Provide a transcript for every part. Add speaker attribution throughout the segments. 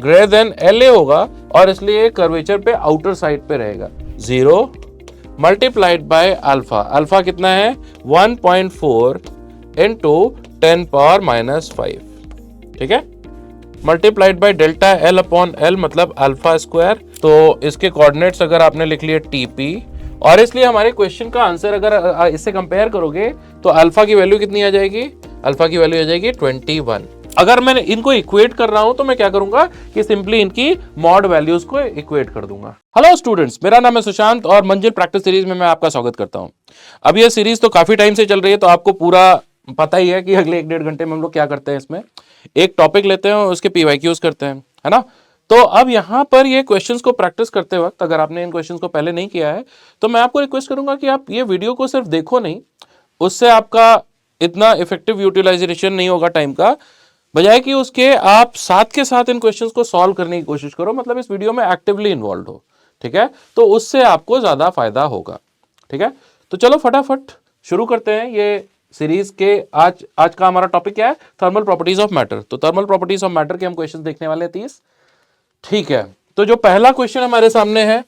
Speaker 1: Greater than L A होगा और इसलिए कर्वेचर पे आउटर साइड पे रहेगा। 0 मल्टीप्लाइड बाय अल्फा, अल्फा कितना है 1.4 इंटू 10⁻⁵, ठीक है, multiplied by delta L upon L मतलब अल्फा स्क्वायर। तो इसके कोऑर्डिनेट्स अगर आपने लिख लिए टीपी, और इसलिए हमारे क्वेश्चन का आंसर अगर इससे कंपेयर करोगे तो अल्फा की वैल्यू कितनी आ जाएगी, अल्फा की वैल्यू आ जाएगी 21। अगर मैं इनको इक्वेट कर रहा हूं तो मैं क्या करूंगा कि सिंपली इनकी मॉड वैल्यूज को इक्वेट कर दूंगा। हेलो स्टूडेंट्स, मेरा नाम है सुशांत और मंजिल प्रैक्टिस सीरीज में मैं आपका स्वागत करता हूं। अब ये सीरीज तो काफी टाइम से चल रही है, तो आपको पूरा पता ही है कि अगले 1-1.5 घंटे में हम लोग क्या करते हैं। इसमें एक टॉपिक लेते हैं और उसके पीवाईक्यूज करते हैं, है ना। तो अब यहां पर ये क्वेश्चंस को प्रैक्टिस करते वक्त अगर आपने इन क्वेश्चंस को पहले नहीं किया है तो मैं आपको रिक्वेस्ट करूंगा कि आप ये वीडियो को सिर्फ देखो नहीं, उससे आपका इतना इफेक्टिव यूटिलाइजेशन नहीं होगा टाइम का, बजाय कि उसके आप साथ के साथ इन क्वेश्चंस को सॉल्व करने की कोशिश करो, मतलब इस वीडियो में एक्टिवली इन्वॉल्व हो, ठीक है, तो उससे आपको ज्यादा फायदा होगा, ठीक है। तो चलो फटाफट शुरू करते हैं ये सीरीज के। आज का हमारा टॉपिक क्या है, थर्मल प्रॉपर्टीज ऑफ मैटर। तो थर्मल प्रॉपर्टीज ऑफ मैटर के हम क्वेश्चन देखने वाले हैं 30, ठीक है। तो जो पहला क्वेश्चन हमारे सामने है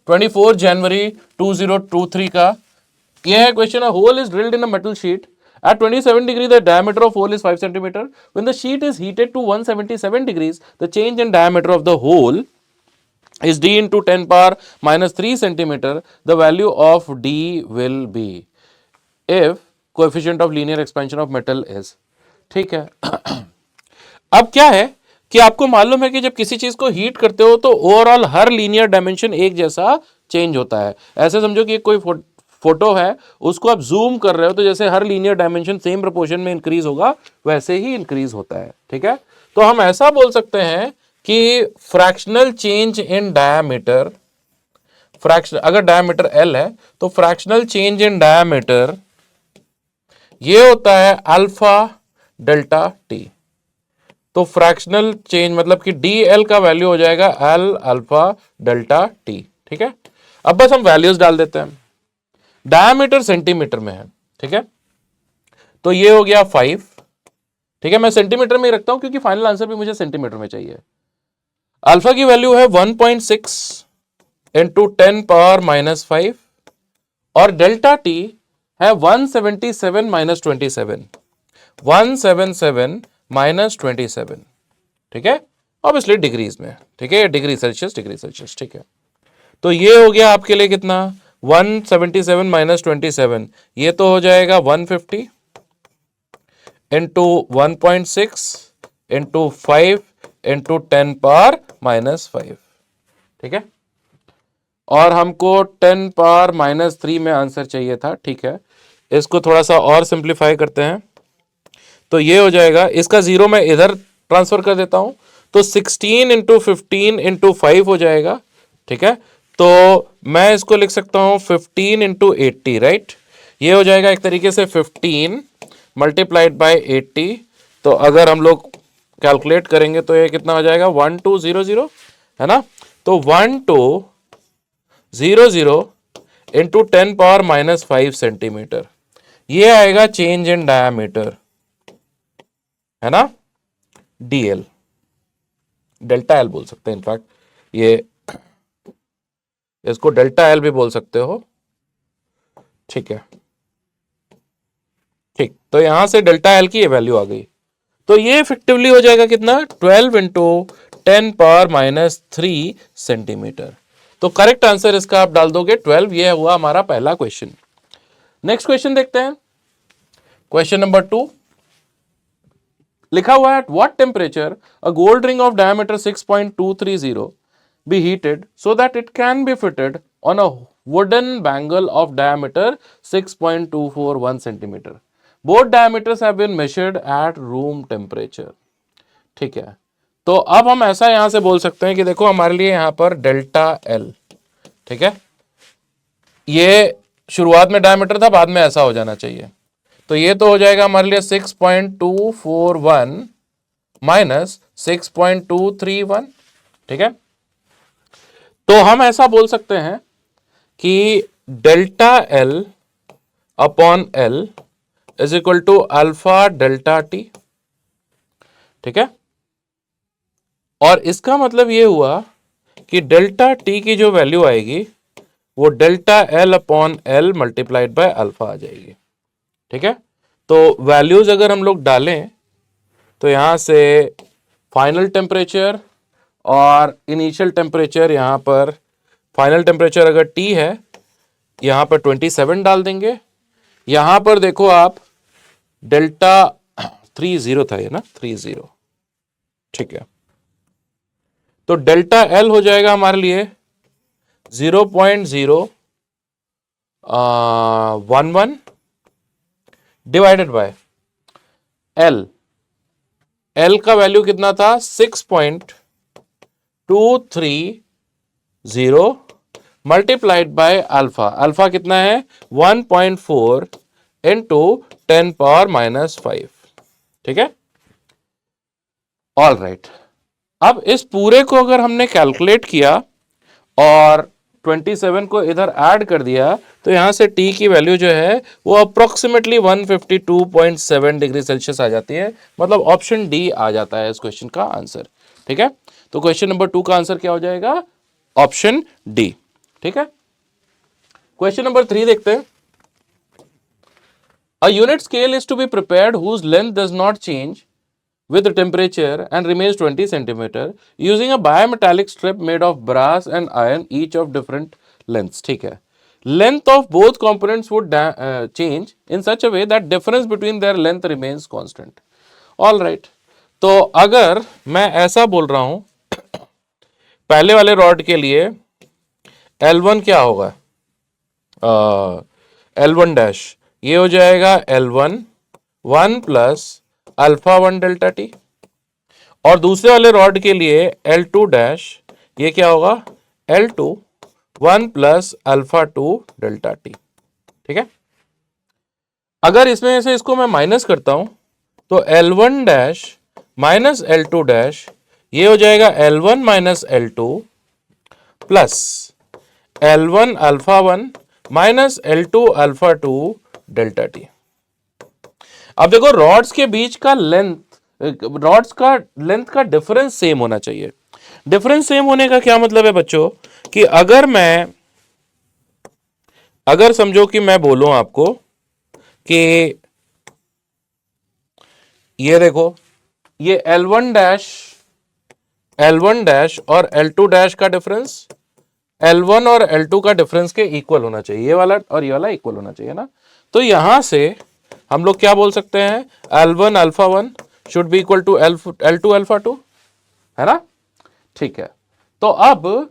Speaker 1: 24 जनवरी 2023 का, यह है question. Hole is drilled in a metal sheet at 27 degree the diameter of hole is 5 centimeter. When the sheet is heated to 177 degrees, the change in diameter of the hole is d into 10⁻³ centimeter. The value of d will be if coefficient of linear expansion of metal is, ठीक है। अब क्या है कि आपको मालूम है कि जब किसी चीज को हीट करते हो तो ओवरऑल हर लीनियर डायमेंशन एक जैसा चेंज होता है। ऐसे समझो कि कोई फोटो है, उसको आप जूम कर रहे हो तो जैसे हर लीनियर डायमेंशन सेम प्रोपोर्शन में इंक्रीज होगा वैसे ही इंक्रीज होता है, ठीक है। तो हम ऐसा बोल सकते हैं कि fractional change in diameter, fraction अगर डायमीटर एल है तो फ्रैक्शनल चेंज इन डायमीटर ये होता है अल्फा डेल्टा टी। तो फ्रैक्शनल चेंज मतलब कि डी एल का वैल्यू हो जाएगा एल अल्फा डेल्टा टी, ठीक है। अब बस हम वैल्यूज डाल देते हैं। डायमीटर सेंटीमीटर में है, ठीक है, तो ये हो गया 5, ठीक है। मैं सेंटीमीटर में ही रखता हूं क्योंकि फाइनल आंसर भी मुझे सेंटीमीटर में चाहिए। अल्फा की वैल्यू है 1.6 इंटू 10⁻⁵ और डेल्टा टी है 177 माइनस 27, 177 माइनस 27, ठीक है, ऑब्वियसली डिग्रीज में, ठीक है, डिग्री सेल्सियस, ठीक है। तो ये हो गया आपके लिए कितना 177 माइनस 27, ये तो हो जाएगा 150 इंटू 1.6 इंटू 5 इंटू 10⁻⁵, ठीक है। और हमको 10⁻³ में आंसर चाहिए था, ठीक है। इसको थोड़ा सा और सिंप्लीफाई करते हैं तो ये हो जाएगा, इसका जीरो मैं इधर ट्रांसफर कर देता हूं तो 16 इंटू 15 इंटू 5 हो जाएगा, ठीक है। तो मैं इसको लिख सकता हूं 15 इंटू 80, राइट। ये हो जाएगा एक तरीके से 15 मल्टीप्लाइड बाय 80। तो अगर हम लोग कैलकुलेट करेंगे तो ये कितना हो जाएगा 1200, है ना। तो 1200 इंटू 10⁻⁵ सेंटीमीटर, ये आएगा चेंज इन डायमीटर, है ना, डीएल, डेल्टा एल बोल सकते हैं, इनफैक्ट ये इसको डेल्टा एल भी बोल सकते हो, ठीक है, ठीक। तो यहां से डेल्टा एल की ये वैल्यू आ गई, तो ये इफेक्टिवली हो जाएगा कितना 12 इंटू 10⁻³ सेंटीमीटर। तो करेक्ट आंसर इसका आप डाल दोगे 12। ये हुआ हमारा पहला क्वेश्चन। नेक्स्ट क्वेश्चन देखते हैं, क्वेश्चन नंबर 2। लिखा हुआ है, at what temperature a gold ring of diameter 6.230 be heated so that it can be fitted on a wooden bangle of diameter 6.241 centimeter. Both diameters have been measured at room temperature. ठीक है, तो अब हम ऐसा यहां से बोल सकते हैं कि देखो हमारे लिए यहां पर डेल्टा एल, ठीक है, ये शुरुआत में डायमीटर था, बाद में ऐसा हो जाना चाहिए। तो ये तो हो जाएगा हमारे लिए 6.241 माइनस 6.231, ठीक है। तो हम ऐसा बोल सकते हैं कि delta L upon L is equal to alpha delta T, ठीक है। और इसका मतलब ये हुआ कि डेल्टा टी की जो वैल्यू आएगी वो delta L upon L multiplied by alpha आ जाएगी। ठीक है, तो वैल्यूज अगर हम लोग डालें तो यहां से फाइनल टेम्परेचर और इनिशियल टेम्परेचर, यहां पर फाइनल टेम्परेचर अगर टी है यहां पर 27 डाल देंगे। यहां पर देखो आप डेल्टा 30 था ये ना, 30। ठीक है, तो डेल्टा एल हो जाएगा हमारे लिए 0.011 डिवाइडेड बाय एल। एल का वैल्यू कितना था 6.230 मल्टीप्लाइड बाय अल्फा। अल्फा कितना है 1.4 इंटू 10⁻⁵। ठीक है, ऑल राइट। अब इस पूरे को अगर हमने कैलकुलेट किया और 27 को इधर ऐड कर दिया तो यहां से T की वैल्यू जो है वो अप्रोक्सीमेटली 152.7 डिग्री सेल्सियस आ जाती है। मतलब ऑप्शन डी आ जाता है इस क्वेश्चन का आंसर। ठीक है, तो क्वेश्चन नंबर 2 का आंसर क्या हो जाएगा, ऑप्शन डी। ठीक है, क्वेश्चन नंबर 3 देखते हैं। A unit scale is to be prepared whose length does not change with the temperature and remains 20 centimeter using a bimetallic strip made of brass and iron each of different lengths. ठीक है, length of both components would change in such a way that difference between their length remains constant. All right, तो अगर मैं ऐसा बोल रहा हूं पहले वाले रॉड के लिए L1 क्या होगा, L1 डैश ये हो जाएगा L1 1 plus alpha 1 delta T, और दूसरे वाले रॉड के लिए L2 डैश ये क्या होगा L2 1 plus alpha 2 delta T. ठीक है, अगर इसमें से इसको मैं माइनस करता हूं तो L1 dash minus L2 dash ये हो जाएगा L1 minus L2 plus L1 alpha 1 minus L2 alpha 2 delta T. अब देखो रॉड्स के बीच का रॉड्स का लेंथ का डिफरेंस सेम होना चाहिए। डिफरेंस सेम होने का क्या मतलब है बच्चों कि अगर समझो कि मैं बोलूं आपको कि ये देखो ये L1 डैश और L2 डैश का डिफरेंस L1 और L2 का डिफरेंस के इक्वल होना चाहिए, ये वाला और ये वाला इक्वल होना चाहिए ना। तो यहां से हम लोग क्या बोल सकते हैं L1 alpha 1 should be equal to L2 alpha 2, है ना। ठीक है, तो अब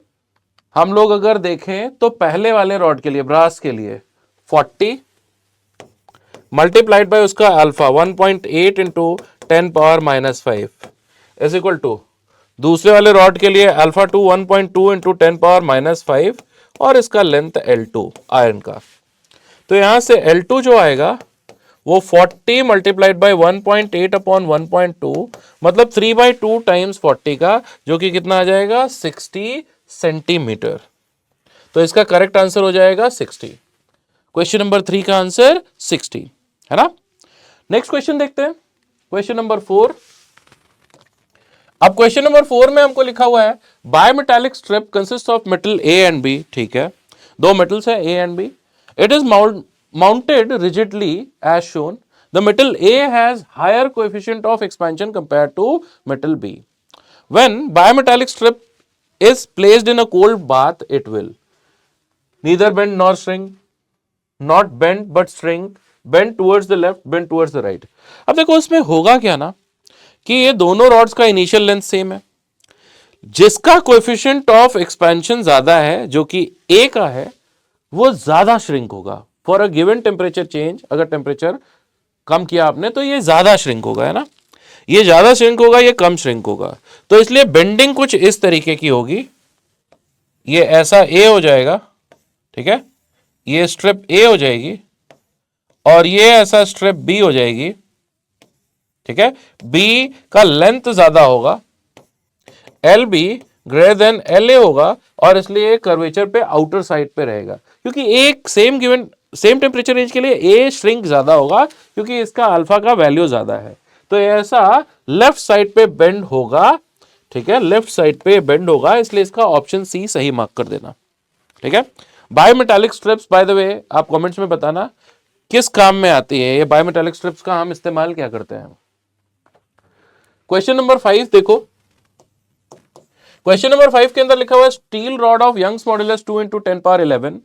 Speaker 1: हम लोग अगर देखें तो पहले वाले रॉड के लिए ब्रास के लिए 40 मल्टीप्लाइड बाय उसका alpha 1.8 into 10⁻⁵ is equal to दूसरे वाले रॉड के लिए अल्फा 2 1.2 इंटू 10⁻⁵ और इसका लेंथ L2 आयरन का। तो यहां से L2 जो आएगा वो 40 मल्टीप्लाइड बाय 1.8 अपॉन 1.2 मतलब 3/2 टाइम्स 40 का, जो कि कितना आ जाएगा 60 सेंटीमीटर। तो इसका करेक्ट आंसर हो जाएगा 60। क्वेश्चन नंबर 3 का आंसर 60 है ना। नेक्स्ट क्वेश्चन देखते हैं, क्वेश्चन नंबर 4। अब क्वेश्चन नंबर 4 में हमको लिखा हुआ है bimetallic strip consist of metal A and B. ठीक है, दो मेटल्स है A and B. It is mounted rigidly as shown. The metal A has higher coefficient of expansion compared to metal B. When bimetallic strip is placed in a cold bath, it will neither bend nor shrink, not bend but shrink, bend towards the left, bend towards the right. अब देखो इसमें होगा क्या ना कि ये दोनों rods का इनिशियल लेंथ सेम है, जिसका कोएफिशिएंट ऑफ एक्सपेंशन ज्यादा है जो कि A का है वो ज्यादा श्रिंक होगा for a given temperature change. अगर टेम्परेचर कम किया आपने तो ये ज्यादा श्रिंक होगा, है ना। ये ज्यादा श्रिंक होगा, ये कम श्रिंक होगा, तो इसलिए बेंडिंग कुछ इस तरीके की होगी। ये ऐसा ए हो जाएगा, ठीक है, ये स्ट्रिप ए हो जाएगी और ये ऐसा स्ट्रिप बी हो जाएगी। ठीक है, बी का लेंथ ज्यादा होगा, L be greater than L A होगा और इसलिए कर्वेचर पे आउटर साइड पे रहेगा, क्योंकि एक सेम टेम्परेचर रेंज के लिए ए श्रिंक ज्यादा होगा क्योंकि इसका अल्फा का वैल्यू ज्यादा है। तो ऐसा लेफ्ट साइड पे बेंड होगा ठीक है, लेफ्ट साइड पे बेंड होगा, इसलिए इसका ऑप्शन सी सही मार्क कर देना। ठीक है, bimetallic strips by the way आप कमेंट्स में बताना किस काम में आती है ये बायोमेटालिक स्ट्रिप्स का हम इस्तेमाल क्या करते हैं। क्वेश्चन नंबर 5 देखो, क्वेश्चन नंबर 5 के अंदर लिखा हुआ है steel rod of Young's modulus 2 into 10 power 11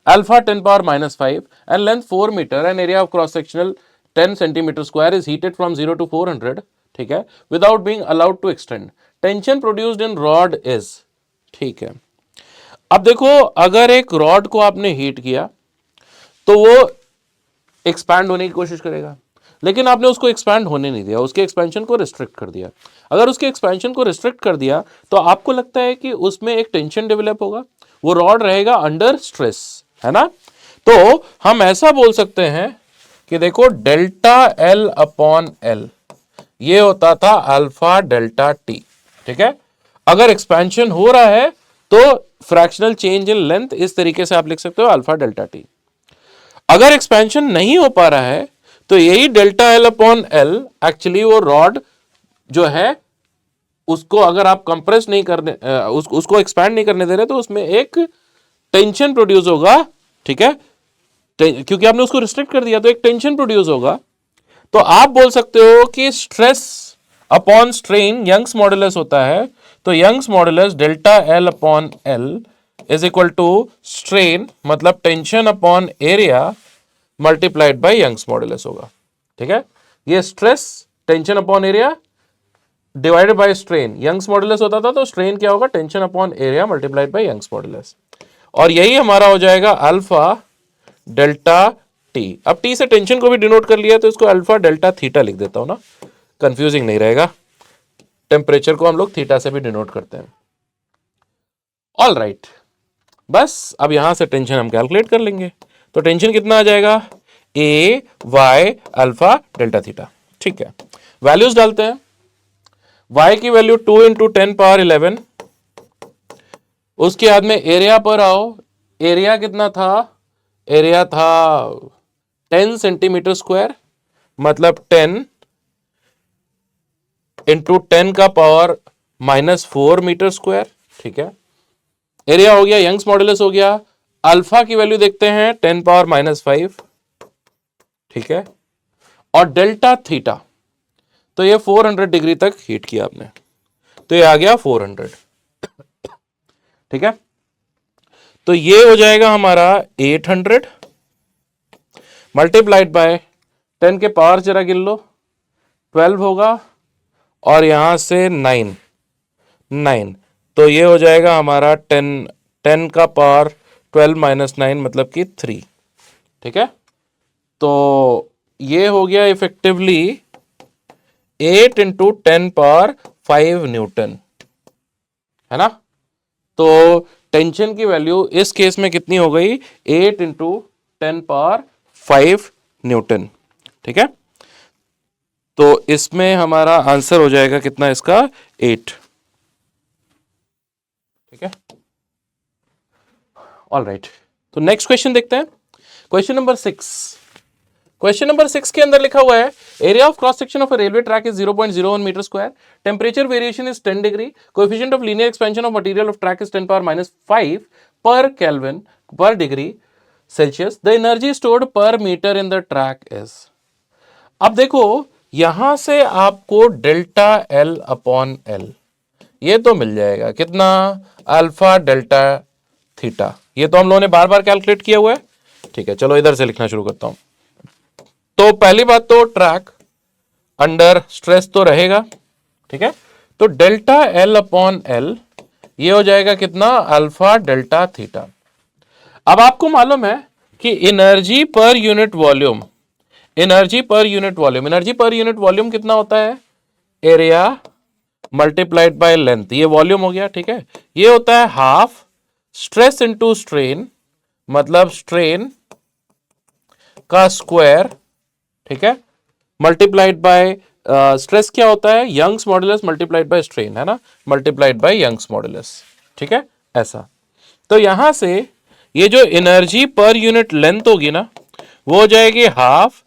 Speaker 1: अल्फा 10 power -5 and length 4 metre and area of cross sectional 10 centimetre square is heated from 0 to 400, ठीक है, without being allowed to extend, tension produced in rod is, ठीक है। अब देखो, अगर एक rod को आपने हीट किया तो वो एक्सपैंड होने की कोशिश करेगा, लेकिन आपने उसको एक्सपैंड होने नहीं दिया, उसके एक्सपेंशन को रिस्ट्रिक्ट कर दिया। अगर उसके एक्सपेंशन को रिस्ट्रिक्ट कर दिया तो आपको लगता है कि उसमें एक टेंशन डेवलप होगा, वो रॉड रहेगा अंडर स्ट्रेस, है ना। तो हम ऐसा बोल सकते हैं कि देखो डेल्टा एल अपॉन एल ये होता था अल्फा डेल्टा टी, ठीक है। अगर एक्सपेंशन हो रहा है तो फ्रैक्शनल चेंज इन लेंथ इस तरीके से आप लिख सकते हो अल्फा डेल्टा टी। अगर एक्सपेंशन नहीं हो पा रहा है तो यही delta L upon L actually वो रॉड जो है उसको अगर आप कंप्रेस नहीं करने उसको एक्सपैंड नहीं करने दे रहे तो उसमें एक टेंशन प्रोड्यूस होगा, ठीक है, क्योंकि आपने उसको रिस्ट्रिक्ट कर दिया तो एक टेंशन प्रोड्यूस होगा। तो आप बोल सकते हो कि stress upon strain Young's modulus होता है, तो Young's modulus delta L upon L is equal to strain मतलब tension upon area multiplied by Young's modulus होगा, ठीक है। ये stress tension upon area divided by strain, Young's modulus होता था तो स्ट्रेन क्या होगा, tension upon area multiplied by Young's modulus, और यही हमारा हो जाएगा अल्फा डेल्टा टी। अब टी से टेंशन को भी डिनोट कर लिया तो इसको अल्फा डेल्टा थीटा लिख देता हूं ना, कंफ्यूजिंग नहीं रहेगा। टेम्परेचर को हम लोग थीटा से भी डिनोट करते हैं। ऑल राइट, बस अब यहां से टेंशन हम कैलकुलेट कर लेंगे, तो टेंशन कितना आ जाएगा, ए वाई अल्फा डेल्टा थीटा, ठीक है। वैल्यूज डालते हैं, y की वैल्यू 2 into 10 power 11, उसके बाद में एरिया पर आओ, एरिया कितना था, एरिया था 10 सेंटीमीटर स्क्वायर मतलब 10 into 10 का पावर -4 मीटर स्क्वायर, ठीक है। एरिया हो गया, यंग्स मॉडुलस हो गया, अल्फा की वैल्यू देखते हैं 10 पावर -5, ठीक है, और डेल्टा थीटा तो ये 400 डिग्री तक हीट किया आपने, तो ये आ गया 400, ठीक है। तो ये हो जाएगा हमारा 800 मल्टीप्लाइड बाय 10 के पावर जरा गिन लो, 12 होगा और यहां से 9, तो ये हो जाएगा हमारा 10 का पावर 12 - 9 मतलब कि 3, ठीक है। तो ये हो गया इफेक्टिवली 8 into 10 पावर 5 न्यूटन, है ना। तो टेंशन की वैल्यू इस केस में कितनी हो गई, 8 into 10 पावर 5 न्यूटन, ठीक है। तो इसमें हमारा आंसर हो जाएगा कितना इसका, 8, ठीक है। ऑल राइट, तो नेक्स्ट क्वेश्चन देखते हैं, क्वेश्चन नंबर 6। क्वेश्चन नंबर 6 के अंदर लिखा हुआ है area of cross section of a railway track is 0.01 metre square, temperature variation is 10 degree, coefficient of linear expansion of material of track is 10 power -5 per kelvin per degree Celsius, the energy stored per metre in the track is. अब देखो यहां से आपको delta L upon L ये तो मिल जाएगा कितना, alpha delta theta, ये तो हम लोगों ने बार बार कैलकुलेट किया हुआ है, ठीक है। चलो इधर से लिखना शुरू करता हूं। तो पहली बात तो ट्रैक अंडर स्ट्रेस तो रहेगा, ठीक है। तो डेल्टा एल अपॉन एल ये हो जाएगा कितना, अल्फा डेल्टा थीटा। अब आपको मालूम है कि energy per unit volume, energy per unit volume, energy per unit volume कितना होता है, एरिया मल्टीप्लाइड बाय लेंथ, ये वॉल्यूम हो गया, ठीक है। ये होता है हाफ स्ट्रेस इंटू स्ट्रेन मतलब स्ट्रेन का स्क्वायर, ठीक है, मल्टीप्लाइड बाय स्ट्रेस क्या होता है, Young's modulus multiplied by strain, है ना, मल्टीप्लाइड बाय यंग्स मॉडुलस, ठीक है, ऐसा। तो यहां से ये जो एनर्जी पर यूनिट लेंथ होगी ना वो हो जाएगी half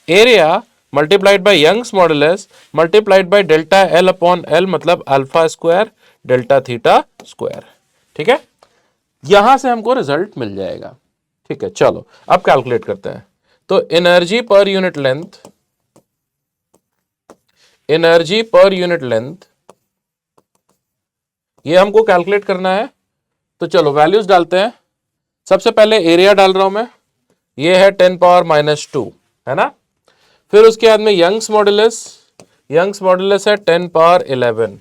Speaker 1: area multiplied by Young's modulus multiplied by delta L upon L, मतलब alpha square delta theta square. ठीक है, यहां से हमको रिजल्ट मिल जाएगा। ठीक है, चलो अब कैलकुलेट करते हैं। तो energy per unit length, energy per unit length ये हमको कैलकुलेट करना है। तो चलो वैल्यूज डालते हैं। सबसे पहले एरिया डाल रहा हूं मैं, ये है 10 पावर माइनस 2, है ना। फिर उसके बाद में यंग्स मॉडुलस, यंग्स मॉडुलस है 10 पावर 11।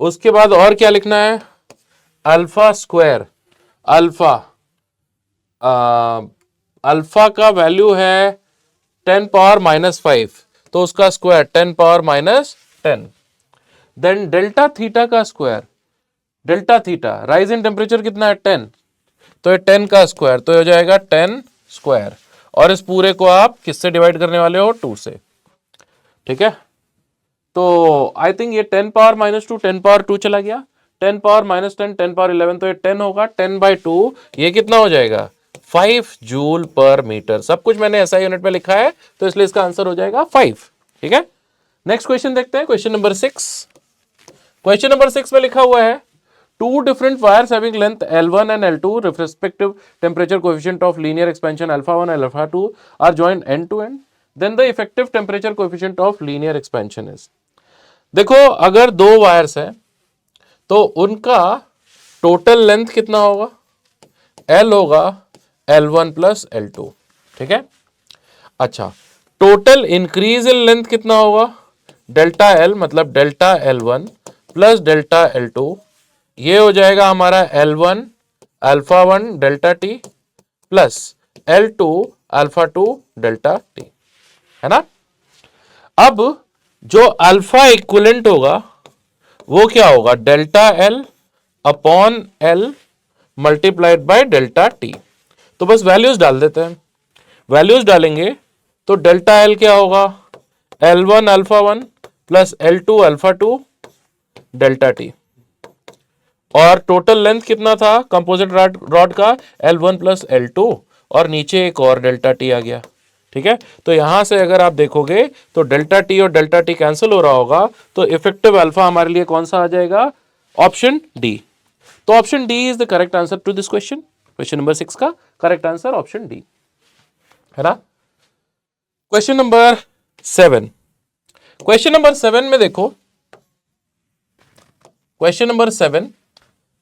Speaker 1: उसके बाद और क्या लिखना है, अल्फा स्क्वायर, अल्फा अल्फा का वैल्यू है 10 पावर माइनस 5, तो उसका square 10 power minus 10। Then delta theta का square, delta theta rise in temperature कितना है 10, तो ये 10 का स्क्वायर, तो हो जाएगा 10 स्क्वायर। और इस पूरे को आप किससे डिवाइड करने वाले हो, 2 से। ठीक है, तो आई थिंक ये 10 पावर माइनस 2 10 पावर 2 चला गया, 10 पावर माइनस 10 10 पावर 11, तो ये 10 होगा, 10/2 ये कितना हो जाएगा 5 जूल पर मीटर। सब कुछ मैंने ऐसा यूनिट में लिखा है, तो इसलिए इसका आंसर हो जाएगा 5। ठीक है, नेक्स्ट क्वेश्चन देखते हैं, क्वेश्चन नंबर 6। क्वेश्चन नंबर 6 में लिखा हुआ है two different wires having length L1 and L2 with respective temperature coefficient of linear expansion alpha 1 and alpha 2 are joined end to end, then the effective temperature coefficient of linear expansion is। देखो अगर दो wires हैं तो उनका total length कितना होगा, L होगा L1 plus L2। ठीक है, अच्छा टोटल इंक्रीज इन लेंथ कितना होगा, डेल्टा L, मतलब delta L1 plus delta L2, ये हो जाएगा हमारा L1 alpha 1 delta T plus L2 alpha 2 delta T, है ना। अब जो अल्फा इक्विवेलेंट होगा वो क्या होगा, delta L upon L multiplied by delta T. तो बस वैल्यूज डाल देते हैं, वैल्यूज डालेंगे तो डेल्टा L क्या होगा, L1 alpha 1 plus L2 alpha 2 delta T, और टोटल लेंथ कितना था कंपोजिट रॉड का, L1 प्लस L2, और नीचे एक और डेल्टा टी आ गया। ठीक है, तो यहां से अगर आप देखोगे तो डेल्टा टी और डेल्टा टी कैंसिल हो रहा होगा, तो इफेक्टिव अल्फा हमारे लिए कौन सा आ जाएगा, ऑप्शन डी। तो option D is the correct answer to this question. Question number 6 का करेक्ट आंसर ऑप्शन डी, है ना। क्वेश्चन नंबर 7, क्वेश्चन नंबर 7 में देखो, question number 7,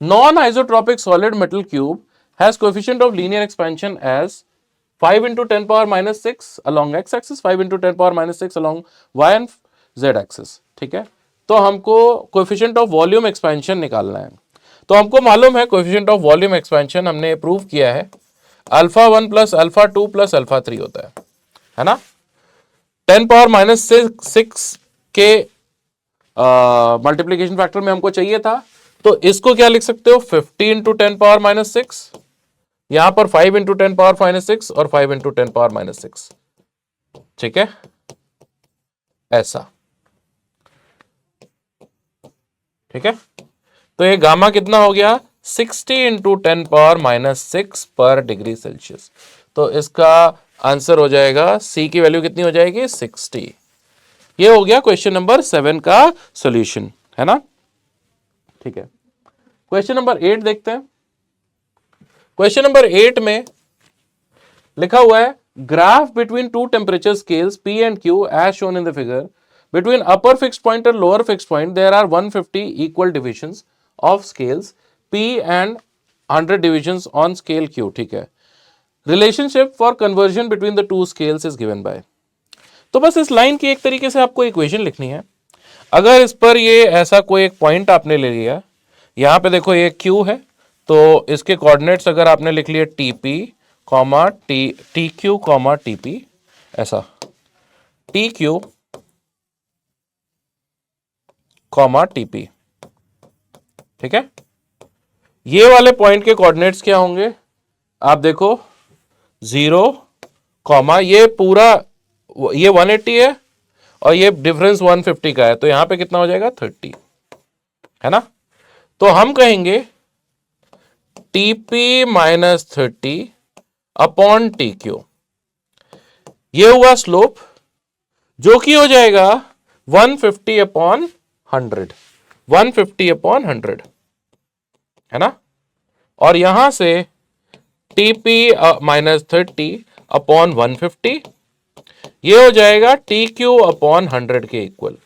Speaker 1: non-isotropic solid metal cube has coefficient of linear expansion as 5 into 10 power minus 6 along x-axis, 5 into 10 power minus 6 along y and z-axis। ठीक है, तो हमको coefficient of volume expansion निकालना है। तो हमको मालूम है coefficient of volume expansion हमने प्रूव किया है, alpha 1 plus alpha 2 plus alpha 3 होता है ना। 10 पावर माइनस 6 के मल्टीप्लीकेशन फैक्टर में हमको चाहिए था, तो इसको क्या लिख सकते हो, 50 इंटू 10 पावर माइनस 6, यहां पर 5 इंटू 10 पावर माइनस 6 और 5 इंटू 10 पावर माइनस 6। ठीक है, ऐसा। ठीक है, तो ये गामा कितना हो गया, 60 इंटू 10 पावर माइनस 6 पर डिग्री सेल्सियस। तो इसका आंसर हो जाएगा, सी की वैल्यू कितनी हो जाएगी, 60। ये हो गया क्वेश्चन नंबर 7 का सॉल्यूशन, है ना। ठीक है, क्वेश्चन नंबर 8 देखते हैं। क्वेश्चन नंबर 8 में लिखा हुआ है, graph between two temperature scales P and Q as shown in the figure, between upper fixed point और lower fixed point there are 150 equal divisions of scales P and 100 divisions on scale Q। ठीक है, relationship for conversion between the two scales is given by. तो बस इस line की एक तरीके से आपको इक्वेशन लिखनी है। अगर इस पर ये ऐसा कोई एक पॉइंट आपने ले लिया, यहां पे देखो ये Q है, तो इसके कोऑर्डिनेट्स अगर आपने लिख लिए TP comma TQ comma TP, ऐसा TQ कॉमा TP। ठीक है, ये वाले पॉइंट के कोऑर्डिनेट्स क्या होंगे, आप देखो 0 कॉमा ये पूरा, ये 180 है और ये डिफरेंस 150 का है, तो यहां पे कितना हो जाएगा 30, है ना। तो हम कहेंगे TP माइनस 30 अपॉन TQ, ये हुआ स्लोप। जो कि हो जाएगा 150 अपॉन 100, 150 अपॉन 100, है ना। और यहां से TP -30 अपॉन 150, ये हो जाएगा TQ अपॉन 100 के इक्वल।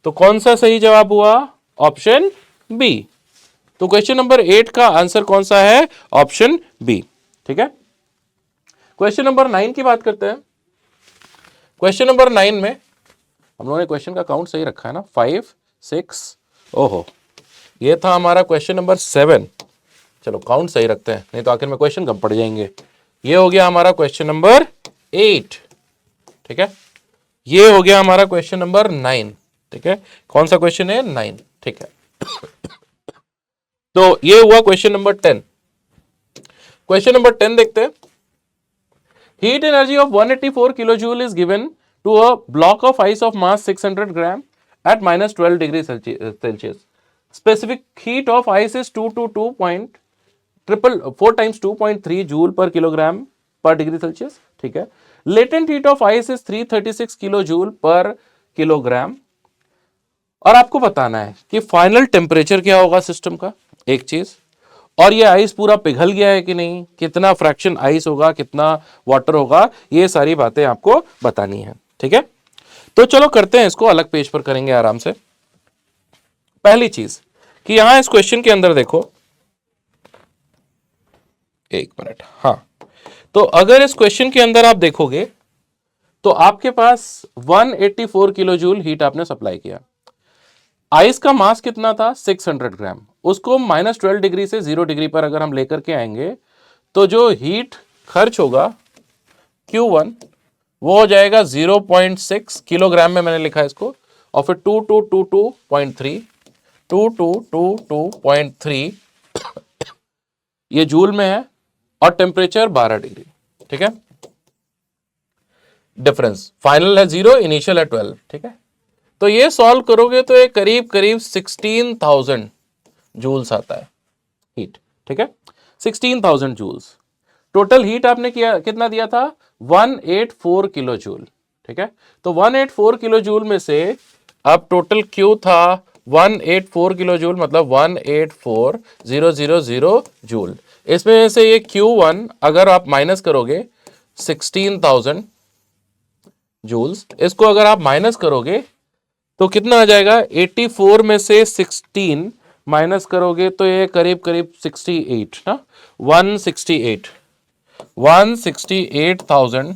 Speaker 1: तो कौन सा सही जवाब हुआ? Option B. तो क्वेश्चन नंबर 8 का आंसर कौन सा है? Option B. ठीक है, क्वेश्चन नंबर 9 की बात करते हैं। क्वेश्चन नंबर 9 में हम लोगों ने क्वेश्चन का काउंट सही रखा है ना, 5 6, ओहो, ये था हमारा क्वेश्चन नंबर 7। चलो काउंट सही रखते हैं, नहीं तो आखिर में क्वेश्चन कम पड़ जाएंगे। ये हो गया हमारा क्वेश्चन नंबर 8। ठीक है, ये हो गया हमारा क्वेश्चन नंबर 9। ठीक है, कौन सा क्वेश्चन है? 9। ठीक है, तो ये हुआ क्वेश्चन नंबर 10। क्वेश्चन नंबर 10 देखते हैं। Heat energy of 184 kilo joule is given to a block of ice of mass 600 gram at -12 degree Celsius. Specific heat of ice is 4 times 2.3 joule per kilogram per degree Celsius. ठीक है, latent heat of ice is 336 kilo joule per kilogram. और आपको बताना है कि final temperature क्या होगा system का, एक चीज, और ये आइस पूरा पिघल गया है कि नहीं, कितना फ्रैक्शन आइस होगा, कितना वाटर होगा, ये सारी बातें आपको बतानी है। ठीक है, तो चलो करते हैं इसको, अलग पेज पर करेंगे आराम से। पहली चीज कि यहां इस क्वेश्चन के अंदर देखो, एक मिनट, हाँ, तो अगर इस क्वेश्चन के अंदर आप देखोगे तो आपके पास 184 किलो जूल हीट आपने सप्लाई किया। आइस का मास कितना था? 600 ग्राम। उसको -12 डिग्री से 0 डिग्री पर अगर हम लेकर के आएंगे तो जो हीट खर्च होगा Q1 वो हो जाएगा 0.6 किलोग्राम में मैंने लिखा है इसको, और फिर 2222.3 ये जूल में है, और टेम्परेचर 12 डिग्री। ठीक है, डिफरेंस फाइनल है 0, इनिशियल है 12। ठीक है, तो ये सॉल्व करोगे तो ये करीब करीब 16,000 जूल्स आता है हीट। ठीक है, 16,000 जूल्स। टोटल हीट आपने किया कितना दिया था? 184 किलो जूल। ठीक है, तो 184 किलो जूल में से अब टोटल क्यू था 184 किलो जूल, मतलब 184,000 जूल। इसमें से ये Q1 अगर आप माइनस करोगे 16,000 जूल्स, इसको अगर आप माइनस करोगे तो कितना आ जाएगा? 84 में से 16 माइनस करोगे तो ये करीब करीब 68 ना, 168,000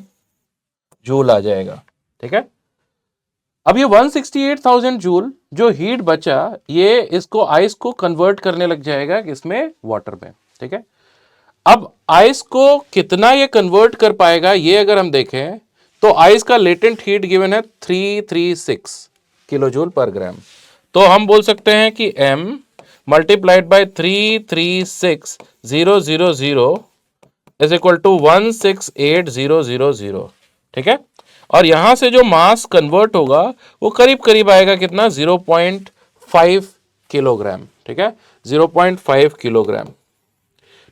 Speaker 1: जूल आ जाएगा। ठीक है, अब ये 168,000 जूल जो हीट बचा, ये इसको आइस को कन्वर्ट करने लग जाएगा किसमें? वाटर में। ठीक है, अब आइस को कितना ये कन्वर्ट कर पाएगा, ये अगर हम देखें तो आइस का लेटेंट हीट गिवन है 336 किलो जूल पर ग्राम। तो हम बोल सकते हैं कि m multiplied by 336,000 is equal to 168,000। ठीक है, और यहां से जो मास कन्वर्ट होगा वो करीब करीब आएगा कितना? 0.5 किलोग्राम। ठीक है, 0.5 किलोग्राम।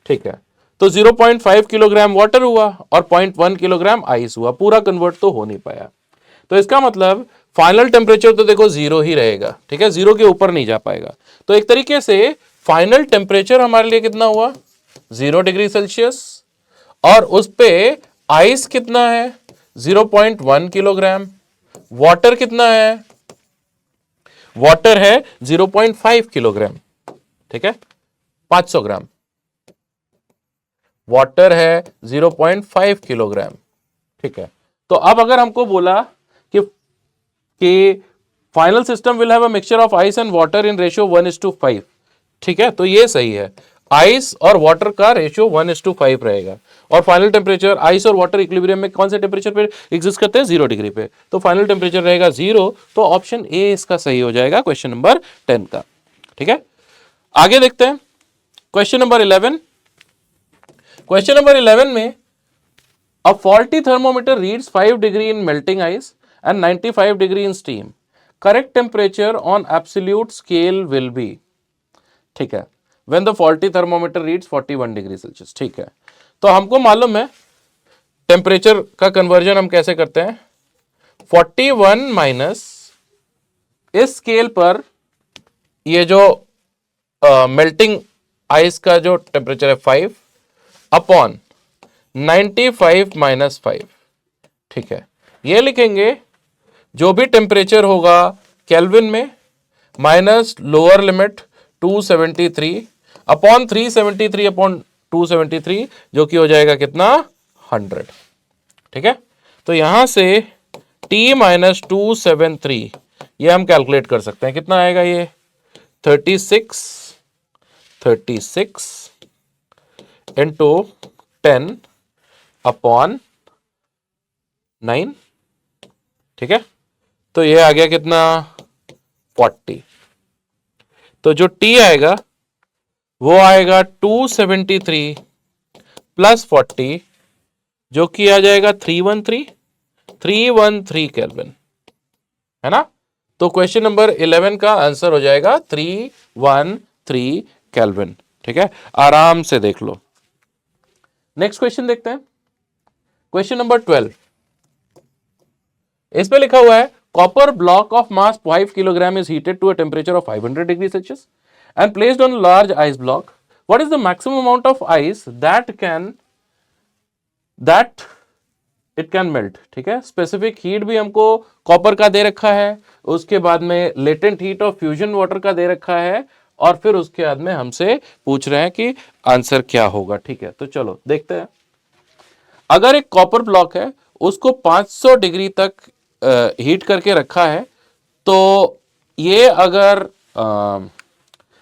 Speaker 1: ठीक है, तो 0.5 किलोग्राम वाटर हुआ और 0.1 किलोग्राम आइस हुआ, पूरा कन्वर्ट तो हो नहीं पाया। तो इसका मतलब फाइनल टेम्परेचर तो देखो 0 ही रहेगा। ठीक है, 0 के ऊपर नहीं जा पाएगा। तो एक तरीके से फाइनल टेम्परेचर हमारे लिए कितना हुआ? 0 डिग्री सेल्सियस, और उस पे आइस कितना है? 0.1 किलोग्राम। वाटर कितना है? वाटर है 0.5 किलोग्राम। ठीक है, 500 ग्राम वाटर है 0.5 किलोग्राम। ठीक है, तो अब अगर हमको बोला कि final system will have a mixture of ice and water in ratio 1:5। ठीक है, तो ये सही है, आइस और वाटर का रेशियो 1:5 रहेगा। और फाइनल टेम्परेचर आइस और वाटर इक्विलिब्रियम में कौन से टेम्परेचर पे एग्जिस्ट करते हैं? 0 डिग्री पे। तो फाइनल टेम्परेचर रहेगा 0। तो ऑप्शन ए इसका सही हो जाएगा क्वेश्चन नंबर 10 का। ठीक है, आगे देखते हैं क्वेश्चन नंबर 11। क्वेश्चन नंबर 11 में a faulty thermometer reads 5 degree in melting ice and 95 degree in steam. Correct temperature on absolute scale will be, ठीक है, when the faulty thermometer reads 41 degree Celsius। ठीक है, तो हमको मालूम है टेम्परेचर का कन्वर्जन हम कैसे करते हैं। 41 माइनस इस स्केल पर ये जो मेल्टिंग आइस का जो टेम्परेचर है 5 अपॉन 95 माइनस 5, ठीक है। ये लिखेंगे जो भी टेम्परेचर होगा केल्विन में minus lower limit 273 upon 373 upon 273, जो कि हो जाएगा कितना 100, ठीक है। तो यहां से T माइनस 273 ये हम कैलकुलेट कर सकते हैं, कितना आएगा ये 36 इंटू 10 अपॉन 9, ठीक है। तो ये आ गया कितना 40। तो जो T आएगा वो आएगा 273 प्लस 40, जो कि आ जाएगा 313 केल्विन, है ना। तो क्वेश्चन नंबर 11 का आंसर हो जाएगा 313 केल्विन, ठीक है। आराम से देख लो। नेक्स्ट क्वेश्चन देखते हैं, क्वेश्चन नंबर 12। इस पे लिखा हुआ है copper block of mass 5 kilogram is heated to a temperature of 500 degree Celsius and placed on large ice block. What is the maximum amount of ice that it can melt, ठीक है। Specific heat भी हमको copper का दे रखा है, उसके बाद में latent heat of fusion water का दे रखा है, और फिर उसके बाद में हमसे पूछ रहे हैं कि आंसर क्या होगा, ठीक है। तो चलो देखते हैं। अगर एक कॉपर ब्लॉक है उसको 500 डिग्री तक हीट करके रखा है, तो ये अगर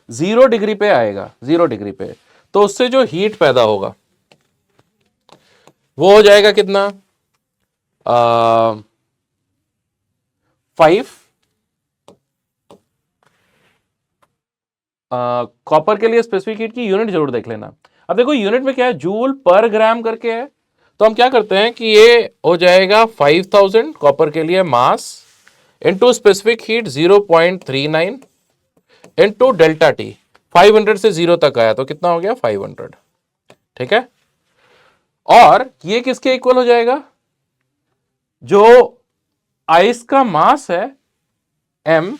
Speaker 1: 0 डिग्री पे आएगा, 0 डिग्री पे, तो उससे जो हीट पैदा होगा वो हो जाएगा कितना 5। कॉपर के लिए स्पेसिफिक हीट की यूनिट जरूर देख लेना। अब देखो यूनिट में क्या है, जूल पर ग्राम करके है, तो हम क्या करते हैं कि ये हो जाएगा 5000 कॉपर के लिए mass into specific heat 0.39 into delta T. 500 से 0 तक आया तो कितना हो गया 500, ठीक है। और ये किसके इक्वल हो जाएगा, जो आइस का मास है m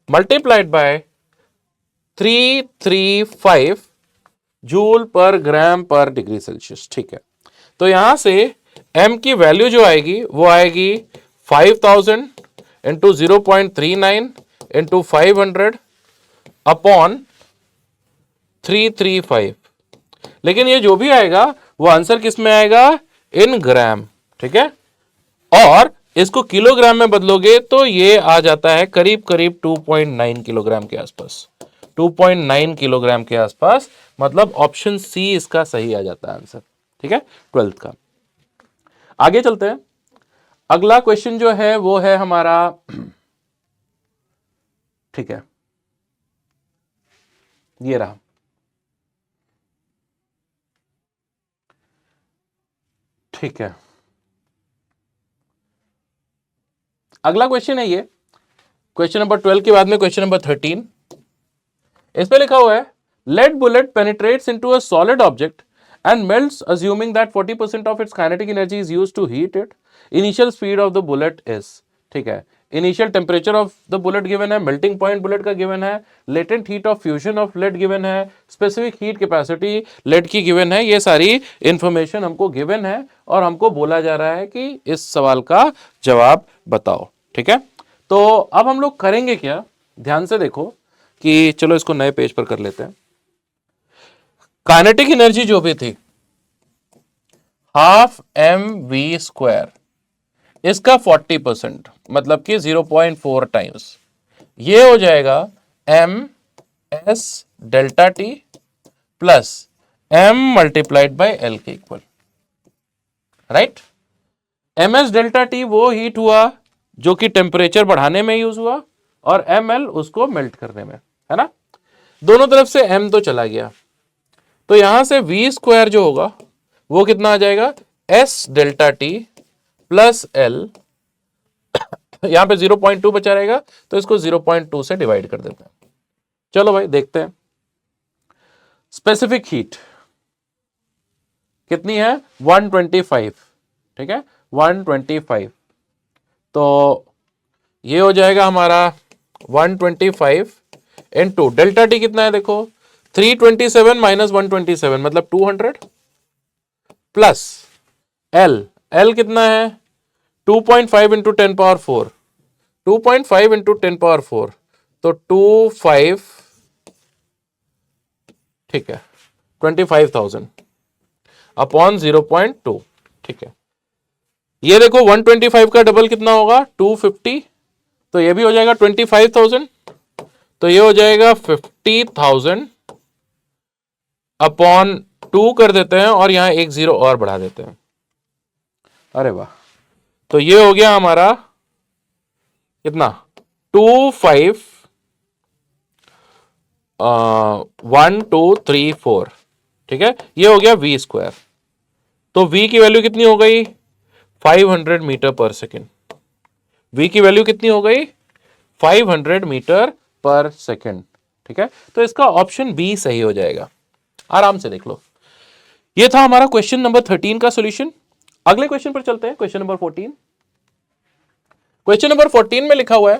Speaker 1: मल्टीप्लाइड बाय 335 जूल पर ग्राम पर डिग्री सेल्सियस, ठीक है। तो यहां से m की वैल्यू जो आएगी वो आएगी 5000 इंटू 0.39 इंटू 500 अपॉन 335। लेकिन ये जो भी आएगा वो आंसर किस में आएगा, इन ग्राम, ठीक है। और इसको किलोग्राम में बदलोगे तो ये आ जाता है करीब करीब 2.9 किलोग्राम के आसपास, 2.9 किलोग्राम के आसपास, मतलब ऑप्शन सी इसका सही आ जाता है आंसर, ठीक है, 12th का। आगे चलते हैं। अगला क्वेश्चन जो है वो है हमारा, ठीक है, ये रहा। ठीक है, अगला क्वेश्चन है ये, क्वेश्चन नंबर 12 के बाद में क्वेश्चन नंबर 13। इस पे लिखा हुआ है lead bullet penetrates into a solid object and melts assuming that 40% of its kinetic energy is used to heat it. Initial speed of the bullet is, ठीक है, initial temperature of the bullet given है, melting point bullet का given है, latent heat of fusion of lead given है, specific heat capacity lead की given है। ये सारी इंफॉर्मेशन हमको गिवन है और हमको बोला जा रहा है कि इस सवाल का जवाब बताओ, ठीक है। तो अब हम लोग करेंगे क्या, ध्यान से देखो कि चलो इसको नए पेज पर कर लेते हैं। काइनेटिक एनर्जी जो भी थी हाफ mv², इसका 40% मतलब कि 0.4 टाइम्स, ये हो जाएगा m s delta T plus m multiplied bye l के equal, right. m s delta T वो हीट हुआ जो कि टेम्परेचर बढ़ाने में यूज हुआ, और ml उसको मेल्ट करने में, है ना। दोनों तरफ से m तो चला गया, तो यहां से v² जो होगा वो कितना आ जाएगा s delta T plus l, यहां पे 0.2 बचा रहेगा तो इसको 0.2 से डिवाइड कर देते हैं। चलो भाई देखते हैं। स्पेसिफिक हीट कितनी है 125, ठीक है, 125 तो ये हो जाएगा हमारा 125 इनटू डेल्टा टी कितना है देखो 327 माइनस 127 मतलब 200 प्लस एल एल कितना है 2.5 इंटू 10 पावर 4 2.5 इंटू 10 पावर 4 तो 25 ठीक है 25,000 अपॉन 0.2 ठीक है। ये देखो 125 का डबल कितना होगा 250 तो ये भी हो जाएगा 25,000 तो ये हो जाएगा 50,000 अपॉन 2 कर देते हैं और यहां एक जीरो और बढ़ा देते हैं। अरे वाह तो ये हो गया हमारा कितना 25 1 2 3 4 ठीक है ये हो गया v स्क्वायर। तो v की वैल्यू कितनी हो गई 500 मीटर पर सेकेंड। v की वैल्यू कितनी हो गई 500 मीटर पर सेकेंड ठीक है। तो इसका ऑप्शन बी सही हो जाएगा। आराम से देख लो। ये था हमारा क्वेश्चन नंबर 13 का सॉल्यूशन। अगले क्वेश्चन पर चलते हैं क्वेश्चन नंबर 14। क्वेश्चन नंबर 14 में लिखा हुआ है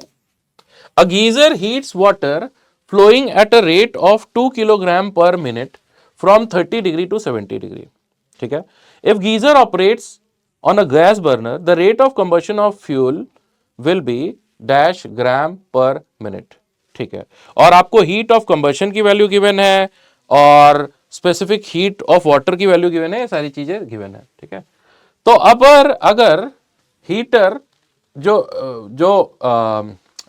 Speaker 1: a geyser heats water flowing at a rate of 2 kilogram per minute from 30 degree to 70 degree ठीक है। If geyser operates on a gas burner the rate of combustion of fuel will be dash gram per minute ठीक है। और आपको heat of combustion की value given है और specific heat of water की वैल्यू गिवन है। ये सारी चीजें गिवन है ठीक है। तो अब अगर हीटर जो जो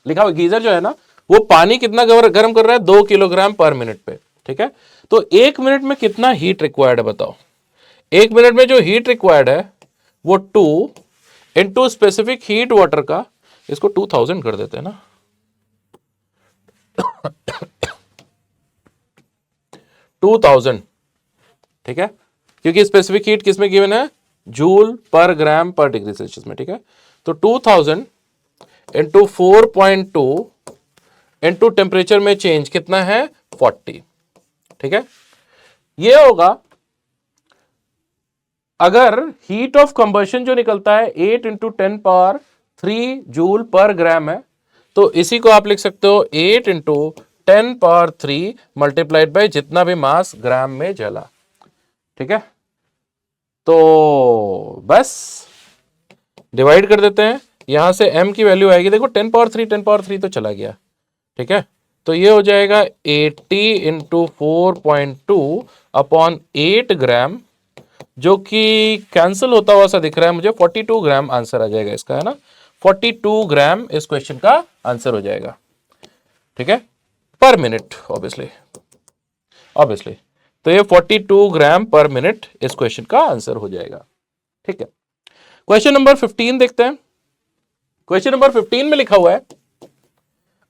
Speaker 1: लिखा हुआ गीजर जो है ना वो पानी कितना गर्म कर रहा है 2 किलोग्राम पर मिनट पे ठीक है। तो 1 मिनट में कितना हीट रिक्वायर्ड है बताओ। 1 मिनट में जो हीट रिक्वायर्ड है वो 2 इंटू स्पेसिफिक हीट वाटर का इसको 2000 कर देते हैं ना 2000 ठीक है क्योंकि स्पेसिफिक हीट किसमें गिवन है जूल पर ग्राम पर डिग्री सेल्सियस में ठीक है। तो 2000 इंटू 4.2 इंटू टेम्परेचर में चेंज कितना है 40 ठीक है। ये होगा अगर हीट ऑफ कंबशन जो निकलता है 8 इंटू 10 पावर 3 जूल पर ग्राम है तो इसी को आप लिख सकते हो 8 इंटू 10 पावर 3 मल्टीप्लाइड बाय जितना भी मास ग्राम में जला ठीक है। तो बस डिवाइड कर देते हैं यहां से m की वैल्यू आएगी देखो 10 पावर 3 तो चला गया ठीक है। तो ये हो जाएगा 80 इंटू 4.2 अपॉन 8 ग्राम जो कि कैंसिल होता हुआ सा दिख रहा है मुझे 42 ग्राम आंसर आ जाएगा इसका है ना 42 ग्राम इस क्वेश्चन का आंसर हो जाएगा ठीक है पर मिनट ऑब्वियसली। तो ये 42 ग्राम पर मिनट इस क्वेश्चन का आंसर हो जाएगा ठीक है। क्वेश्चन नंबर 15 देखते हैं। क्वेश्चन नंबर 15 में लिखा हुआ है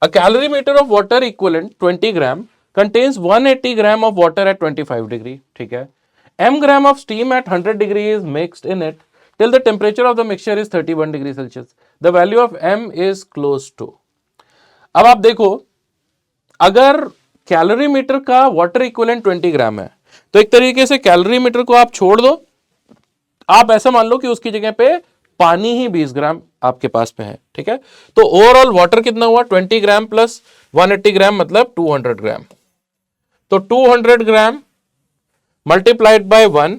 Speaker 1: a calorimeter of water equivalent 20 gram contains 180 gram of water at 25 degree ठीक है। m gram of steam at 100 degree is mixed in it till the temperature of the mixture is 31 degree Celsius. The value of m is close to. अब आप देखो अगर calorimeter का water equivalent 20 ग्राम है तो एक तरीके से कैलोरीमीटर को आप छोड़ दो। आप ऐसा मान लो कि उसकी जगह पे पानी ही 20 ग्राम आपके पास में है ठीक है। तो ओवरऑल वाटर कितना हुआ 20 ग्राम प्लस 180 ग्राम मतलब 200 ग्राम। तो 200 ग्राम मल्टीप्लाइड बाय 1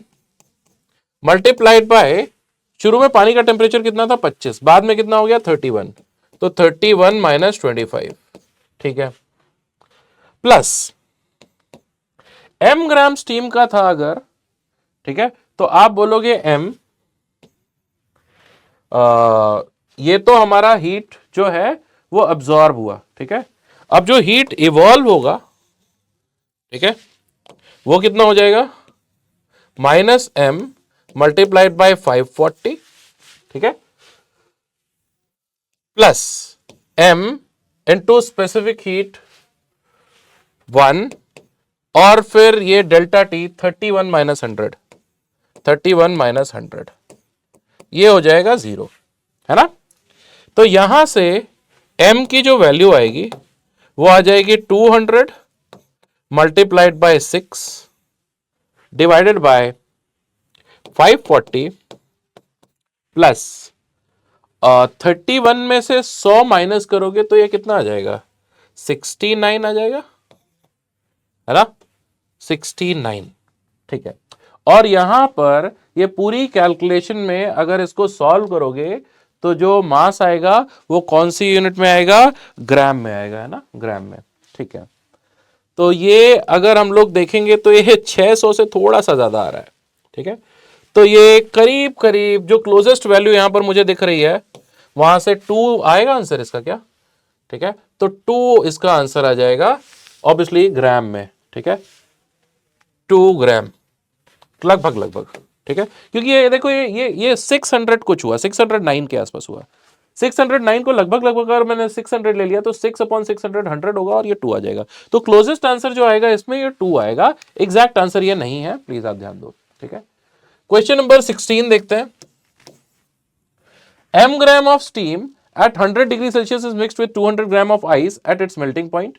Speaker 1: मल्टीप्लाइड बाय शुरू में पानी का टेम्परेचर कितना था 25 बाद में कितना हो गया 31 तो 31 माइनस 25 ठीक है प्लस m ग्राम स्टीम का था अगर ठीक है तो आप बोलोगे m ये तो हमारा हीट जो है वो अब्सॉर्ब हुआ ठीक है। अब जो हीट इवॉल्व होगा ठीक है वो कितना हो जाएगा माइनस m मल्टीप्लाइड बाय 540 ठीक है plus m into specific heat 1 और फिर ये डेल्टा टी 31 माइनस 100 ये हो जाएगा 0 है ना। तो यहां से m की जो वैल्यू आएगी वो आ जाएगी 200 multiplied by 6 divided by 540 plus 31 में से 100 माइनस करोगे तो ये कितना आ जाएगा, 69 आ जाएगा, है ना, 69। ठीक है, और यहां पर ये पूरी कैलकुलेशन में अगर इसको सॉल्व करोगे तो जो मास आएगा वो कौन सी यूनिट में आएगा, ग्राम में आएगा, है ना, ग्राम में। ठीक है, तो ये अगर हम लोग देखेंगे तो ये 600 से थोड़ा सा ज्यादा आ रहा है। ठीक है, तो ये करीब करीब जो क्लोजेस्ट वैल्यू यहां पर मुझे दिख रही है वहां से 2 आएगा आंसर इसका क्या। ठीक है, तो 2 इसका आंसर आ जाएगा ऑब्वियसली ग्राम में। ठीक है, 2 ग्राम लगभग लगभग। ठीक है, क्योंकि ये देखो ये 600 कुछ हुआ, 609 के आसपास हुआ। 609 को लगभग लगभग अगर मैंने 600 ले लिया तो 6/600 100 होगा और ये 2 आ जाएगा। तो क्लोजेस्ट आंसर जो आएगा इसमें ये 2 आएगा, एग्जैक्ट आंसर ये नहीं है, प्लीज आप ध्यान दो। ठीक है, क्वेश्चन नंबर 16 देखते हैं। m gram of steam at 100 degrees Celsius is mixed with 200 gram of ice at its melting point.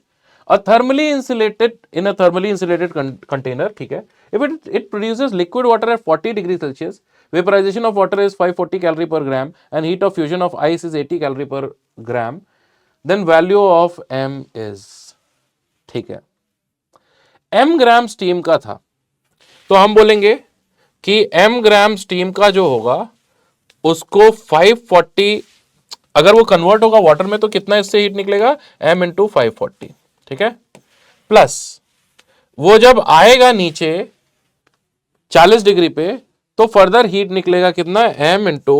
Speaker 1: A thermally insulated in a thermally insulated container, ठीक है, if it produces liquid water at 40 degrees Celsius, vaporization of water is 540 calorie per gram and heat of fusion of ice is 80 calorie per gram, then value of m is, ठीक है, m ग्राम steam का था तो हम बोलेंगे कि m ग्राम steam का जो होगा उसको 540, अगर वो कन्वर्ट होगा वाटर में तो कितना इससे हीट निकलेगा, m इंटू 540। ठीक है, प्लस वो जब आएगा नीचे 40 डिग्री पे तो फर्दर हीट निकलेगा कितना, m into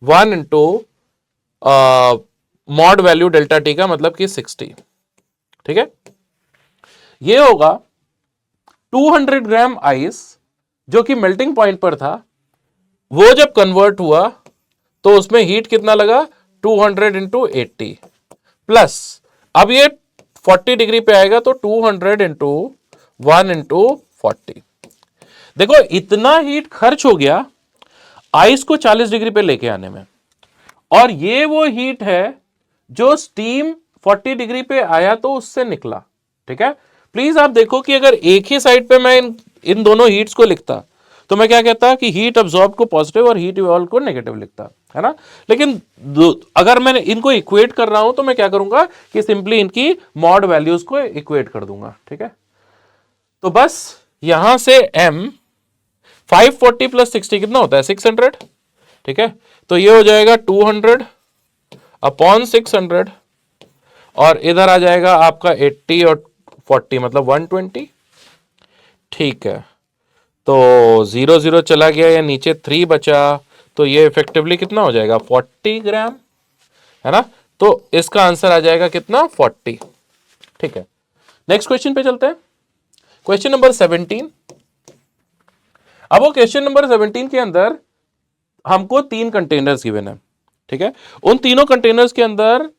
Speaker 1: 1 into mod value delta T का मतलब कि 60। ठीक है, ये होगा 200 ग्राम आइस जो कि मेल्टिंग पॉइंट पर था, वो जब कन्वर्ट हुआ तो उसमें हीट कितना लगा, 200 इंटू 80 प्लस अब ये 40 डिग्री पे आएगा तो 200 इंटू 1 इंटू 40। देखो इतना हीट खर्च हो गया आइस को 40 डिग्री पे लेके आने में, और ये वो हीट है जो स्टीम 40 डिग्री पे आया तो उससे निकला। ठीक है, प्लीज आप देखो कि अगर एक ही साइड पे मैं इन दोनों हीट्स को लिखता तो मैं क्या कहता कि हीट अब्सॉर्ब को पॉजिटिव और हीट इवॉल्व को नेगेटिव लिखता, है ना। लेकिन अगर मैं इनको इक्वेट कर रहा हूं तो मैं क्या करूंगा कि सिंपली इनकी मॉड वैल्यूज को इक्वेट कर दूंगा। ठीक है, तो बस यहां से m 540 प्लस 60 कितना होता है, 600। ठीक है, तो ये हो जाएगा 200 अपॉन 600 और इधर आ जाएगा आपका 80 और 40 मतलब 120। ठीक है, तो 0 0 चला गया, या नीचे 3 बचा, तो ये इफेक्टिवली कितना हो जाएगा, 40 ग्राम, है ना। तो इसका आंसर आ जाएगा कितना, 40। ठीक है, नेक्स्ट क्वेश्चन पे चलते हैं, क्वेश्चन नंबर 17। अब वो क्वेश्चन नंबर 17 के अंदर हमको 3 कंटेनर्स गिवन है। ठीक है, उन तीनों कंटेनर्स के अंदर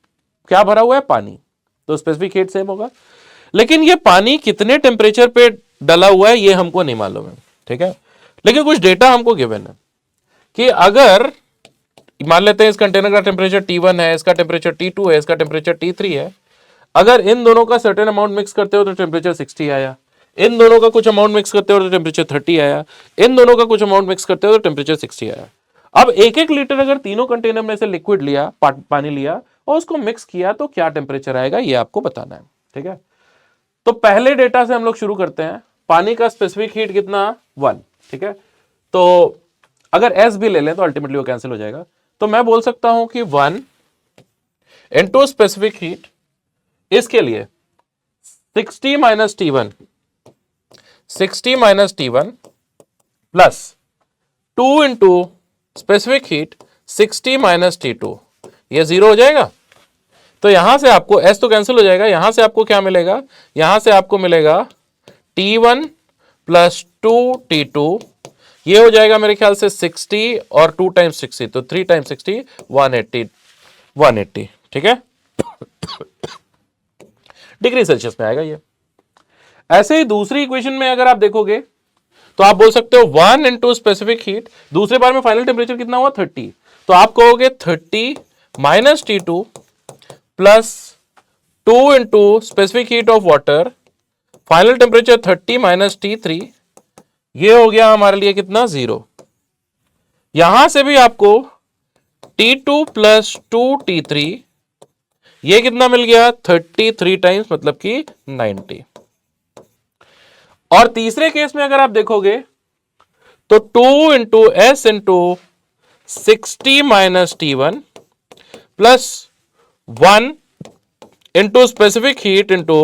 Speaker 1: क्या भरा हुआ है, पानी, तो स्पेसिफिक हीट सेम होगा, लेकिन ये पानी कितने टेम्परेचर पे डला हुआ है ये हमको नहीं मालूम है। ठीक है, लेकिन कुछ डेटा हमको गिवन है कि अगर मान लेते हैं इस कंटेनर का टेम्परेचर T1 है, इसका टेम्परेचर T2 है, इसका टेम्परेचर T3 है, अगर इन दोनों का सर्टेन अमाउंट मिक्स करते हो तो टेम्परेचर 60 आया, इन दोनों का कुछ अमाउंट मिक्स करते हो तो टेम्परेचर 30 आया, इन दोनों का कुछ अमाउंट मिक्स करते हो तो टेम्परेचर 60 आया। अब 1-1 लीटर अगर तीनों कंटेनर में से लिक्विड लिया, पानी लिया और उसको मिक्स किया तो क्या टेम्परेचर आएगा ये आपको बताना है। ठीक है, तो पहले डेटा से हम लोग शुरू करते हैं। पानी का स्पेसिफिक हीट कितना, 1। ठीक है, तो अगर S भी ले लें तो अल्टीमेटली वो कैंसिल हो जाएगा, तो मैं बोल सकता हूं कि 1 इनटू स्पेसिफिक हीट, इसके लिए 60 minus T1 plus 2 into specific heat 60 minus T2, ये 0 हो जाएगा। तो यहां से आपको S तो कैंसिल हो जाएगा, यहां से आपको क्या मिलेगा, यहां से आपको मिलेगा T1 प्लस 2 T2, ये हो जाएगा मेरे ख्याल से 60 और 2 टाइम्स 60 तो 3 टाइम्स 60 180। ठीक है, डिग्री सेल्सियस में आएगा ये। ऐसे ही दूसरी इक्वेशन में अगर आप देखोगे तो आप बोल सकते हो 1 इंटू स्पेसिफिक हीट, दूसरे बार में फाइनल टेम्परेचर कितना हुआ, 30, तो आप कहोगे 30 minus T2 plus 2 into specific heat of water, final temperature 30 minus T3, ये हो गया हमारे लिए कितना, 0। यहां से भी आपको T2 प्लस 2T3, ये कितना मिल गया 33 टाइम्स, मतलब कि 90। और तीसरे केस में अगर आप देखोगे तो 2 into S into 60 minus T1 plus 1 into specific heat into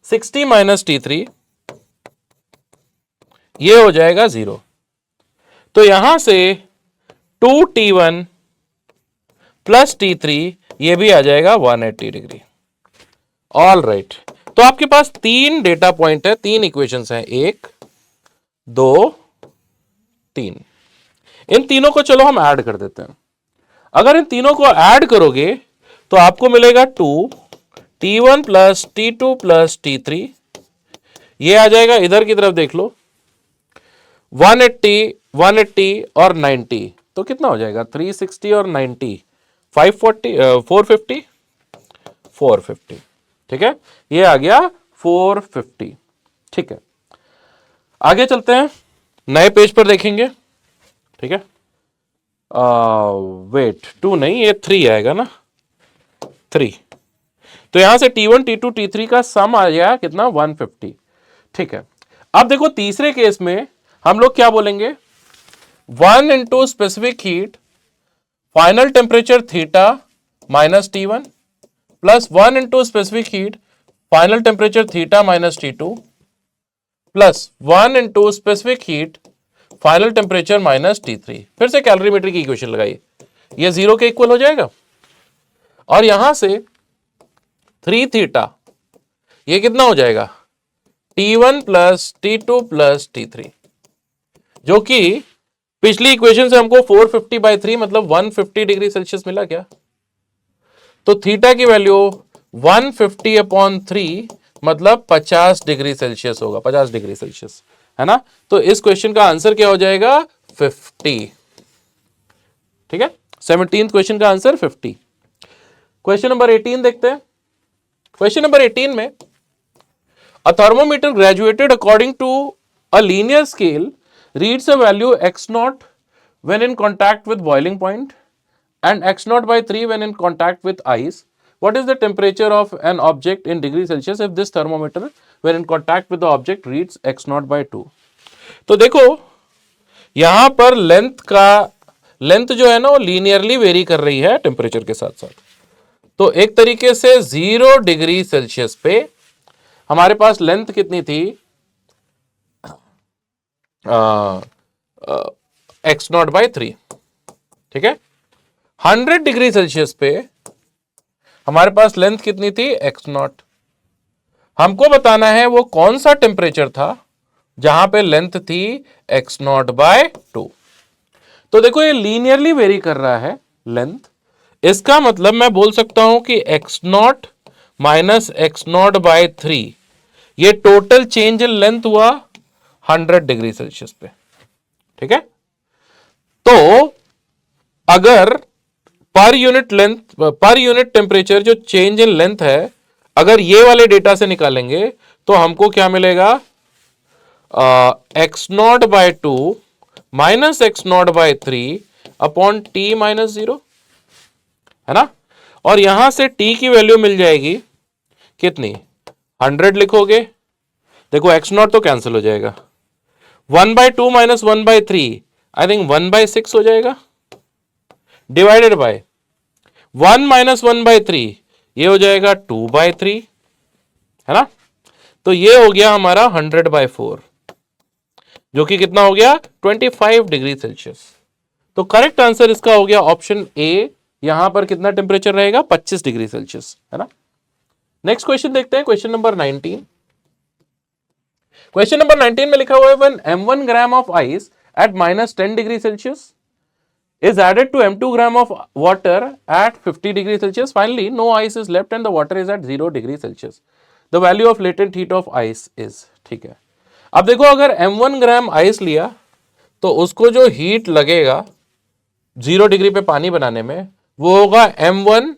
Speaker 1: 60 minus T3, ये हो जाएगा 0। तो यहां से 2T1 प्लस T3, ये भी आ जाएगा 180 डिग्री। ऑल राइट, तो आपके पास तीन डेटा पॉइंट है, तीन इक्वेशंस हैं, 1 2 3। इन तीनों को चलो हम ऐड कर देते हैं। अगर इन तीनों को ऐड करोगे तो आपको मिलेगा 2T1 plus T2 plus T3, ये आ जाएगा, इधर की तरफ देख लो, 180 180 और 90, तो कितना हो जाएगा 360 और 90 540 450 450। ठीक है, ये आ गया 450। ठीक है, आगे चलते हैं, नए पेज पर देखेंगे। ठीक है, वेट 2 नहीं, ये 3 आएगा ना, 3। तो यहां से T1 T2 T3 का सम आ गया कितना 150। ठीक है, अब देखो तीसरे केस में हम लोग क्या बोलेंगे, 1 into specific heat final temperature theta minus T1 plus 1 into specific heat final temperature theta minus T2 plus 1 into specific heat final temperature minus T3। फिर से कैलोरीमेट्री की इक्वेशन लगाइए, ये 0 के इक्वल हो जाएगा। और यहां से 3 थीटा, ये कितना हो जाएगा T1 plus T2 plus T3, जो कि पिछली इक्वेशन से हमको 450/3 मतलब 150 डिग्री सेल्सियस मिला क्या। तो थीटा की वैल्यू 150/3 मतलब 50 डिग्री सेल्सियस होगा, 50 डिग्री सेल्सियस, है ना। तो इस क्वेश्चन का आंसर क्या हो जाएगा 50। ठीक है, 17th क्वेश्चन का आंसर 50। क्वेश्चन नंबर 18 देखते हैं। क्वेश्चन नंबर 18 में a thermometer graduated according to a linear scale reads a value x naught when in contact with boiling point and x naught by 3 when in contact with ice. What is the temperature of an object in degree Celsius if this thermometer when in contact with the object reads x naught by 2? तो देखो यहां पर length जो है ना वो linearly very कर रही है टेम्परेचर के साथ साथ। तो एक तरीके से 0 डिग्री सेल्सियस पे हमारे पास लेंथ कितनी थी, एक्स नॉट बाई 3। ठीक है, 100 डिग्री सेल्सियस पे हमारे पास लेंथ कितनी थी एक्स नॉट। हमको बताना है वो कौन सा टेम्परेचर था जहां पे लेंथ थी एक्स नॉट बाय 2। तो देखो ये लीनियरली वेरी कर रहा है लेंथ, इसका मतलब मैं बोल सकता हूं कि x naught minus x naught by 3, ये टोटल चेंज इन लेंथ हुआ 100 डिग्री सेल्सियस पे। ठीक है, तो अगर per unit length, per unit temperature जो चेंज इन लेंथ है, अगर ये वाले डेटा से निकालेंगे तो हमको क्या मिलेगा, x naught by 2 minus x naught by 3 upon t minus 0, है ना। और यहां से टी की वैल्यू मिल जाएगी कितनी, 100 लिखोगे, देखो एक्स नॉट तो कैंसिल हो जाएगा, 1/2 माइनस 1/3 आई थिंक 1/6 हो जाएगा, डिवाइडेड बाय 1 माइनस 1/3 ये हो जाएगा 2/3, है ना। तो ये हो गया हमारा 100/4, जो कि कितना हो गया 25 डिग्री सेल्सियस। तो करेक्ट आंसर इसका हो गया ऑप्शन ए। यहां पर कितना टेम्परेचर रहेगा 25 डिग्री सेल्सियस, है ना। नेक्स्ट क्वेश्चन देखते हैं, क्वेश्चन नंबर 19। क्वेश्चन नंबर 19 में लिखा हुआ है when m1 gram of ice eight -10 degree Celsius is added to m2 gram of water at 50 degree Celsius. Finally, no ice is left and the water is at 0 degree Celsius. The value of latent heat of ice is, ठीक है। अब देखो अगर m1 gram ice लिया तो उसको जो heat लगेगा 0 डिग्री पे पानी बनाने में वो होगा m1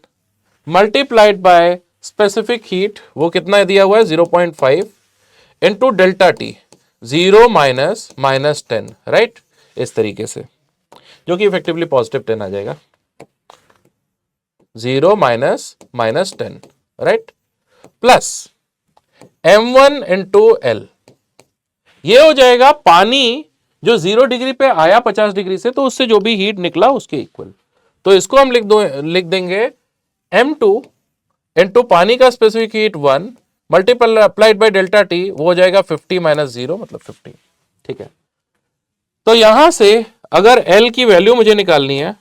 Speaker 1: multiplied by specific heat, वो कितना दिया हुआ है 0.5 into delta T, 0 minus -10, right, इस तरीके से। जो कि इफेक्टिवली पॉजिटिव 10 आ जाएगा। 0 minus minus 10, right, plus m1 into L, ये हो जाएगा पानी जो 0 डिग्री पे आया 50 डिग्री से, तो उससे जो भी हीट निकला उसके इक्वल। तो इसको हम लिख देंगे m2 इंटू पानी का specific heat 1 multiplied by delta T, वो हो जाएगा 50 माइनस 0 मतलब 50। ठीक है, तो यहां से अगर L की वैल्यू मुझे निकालनी है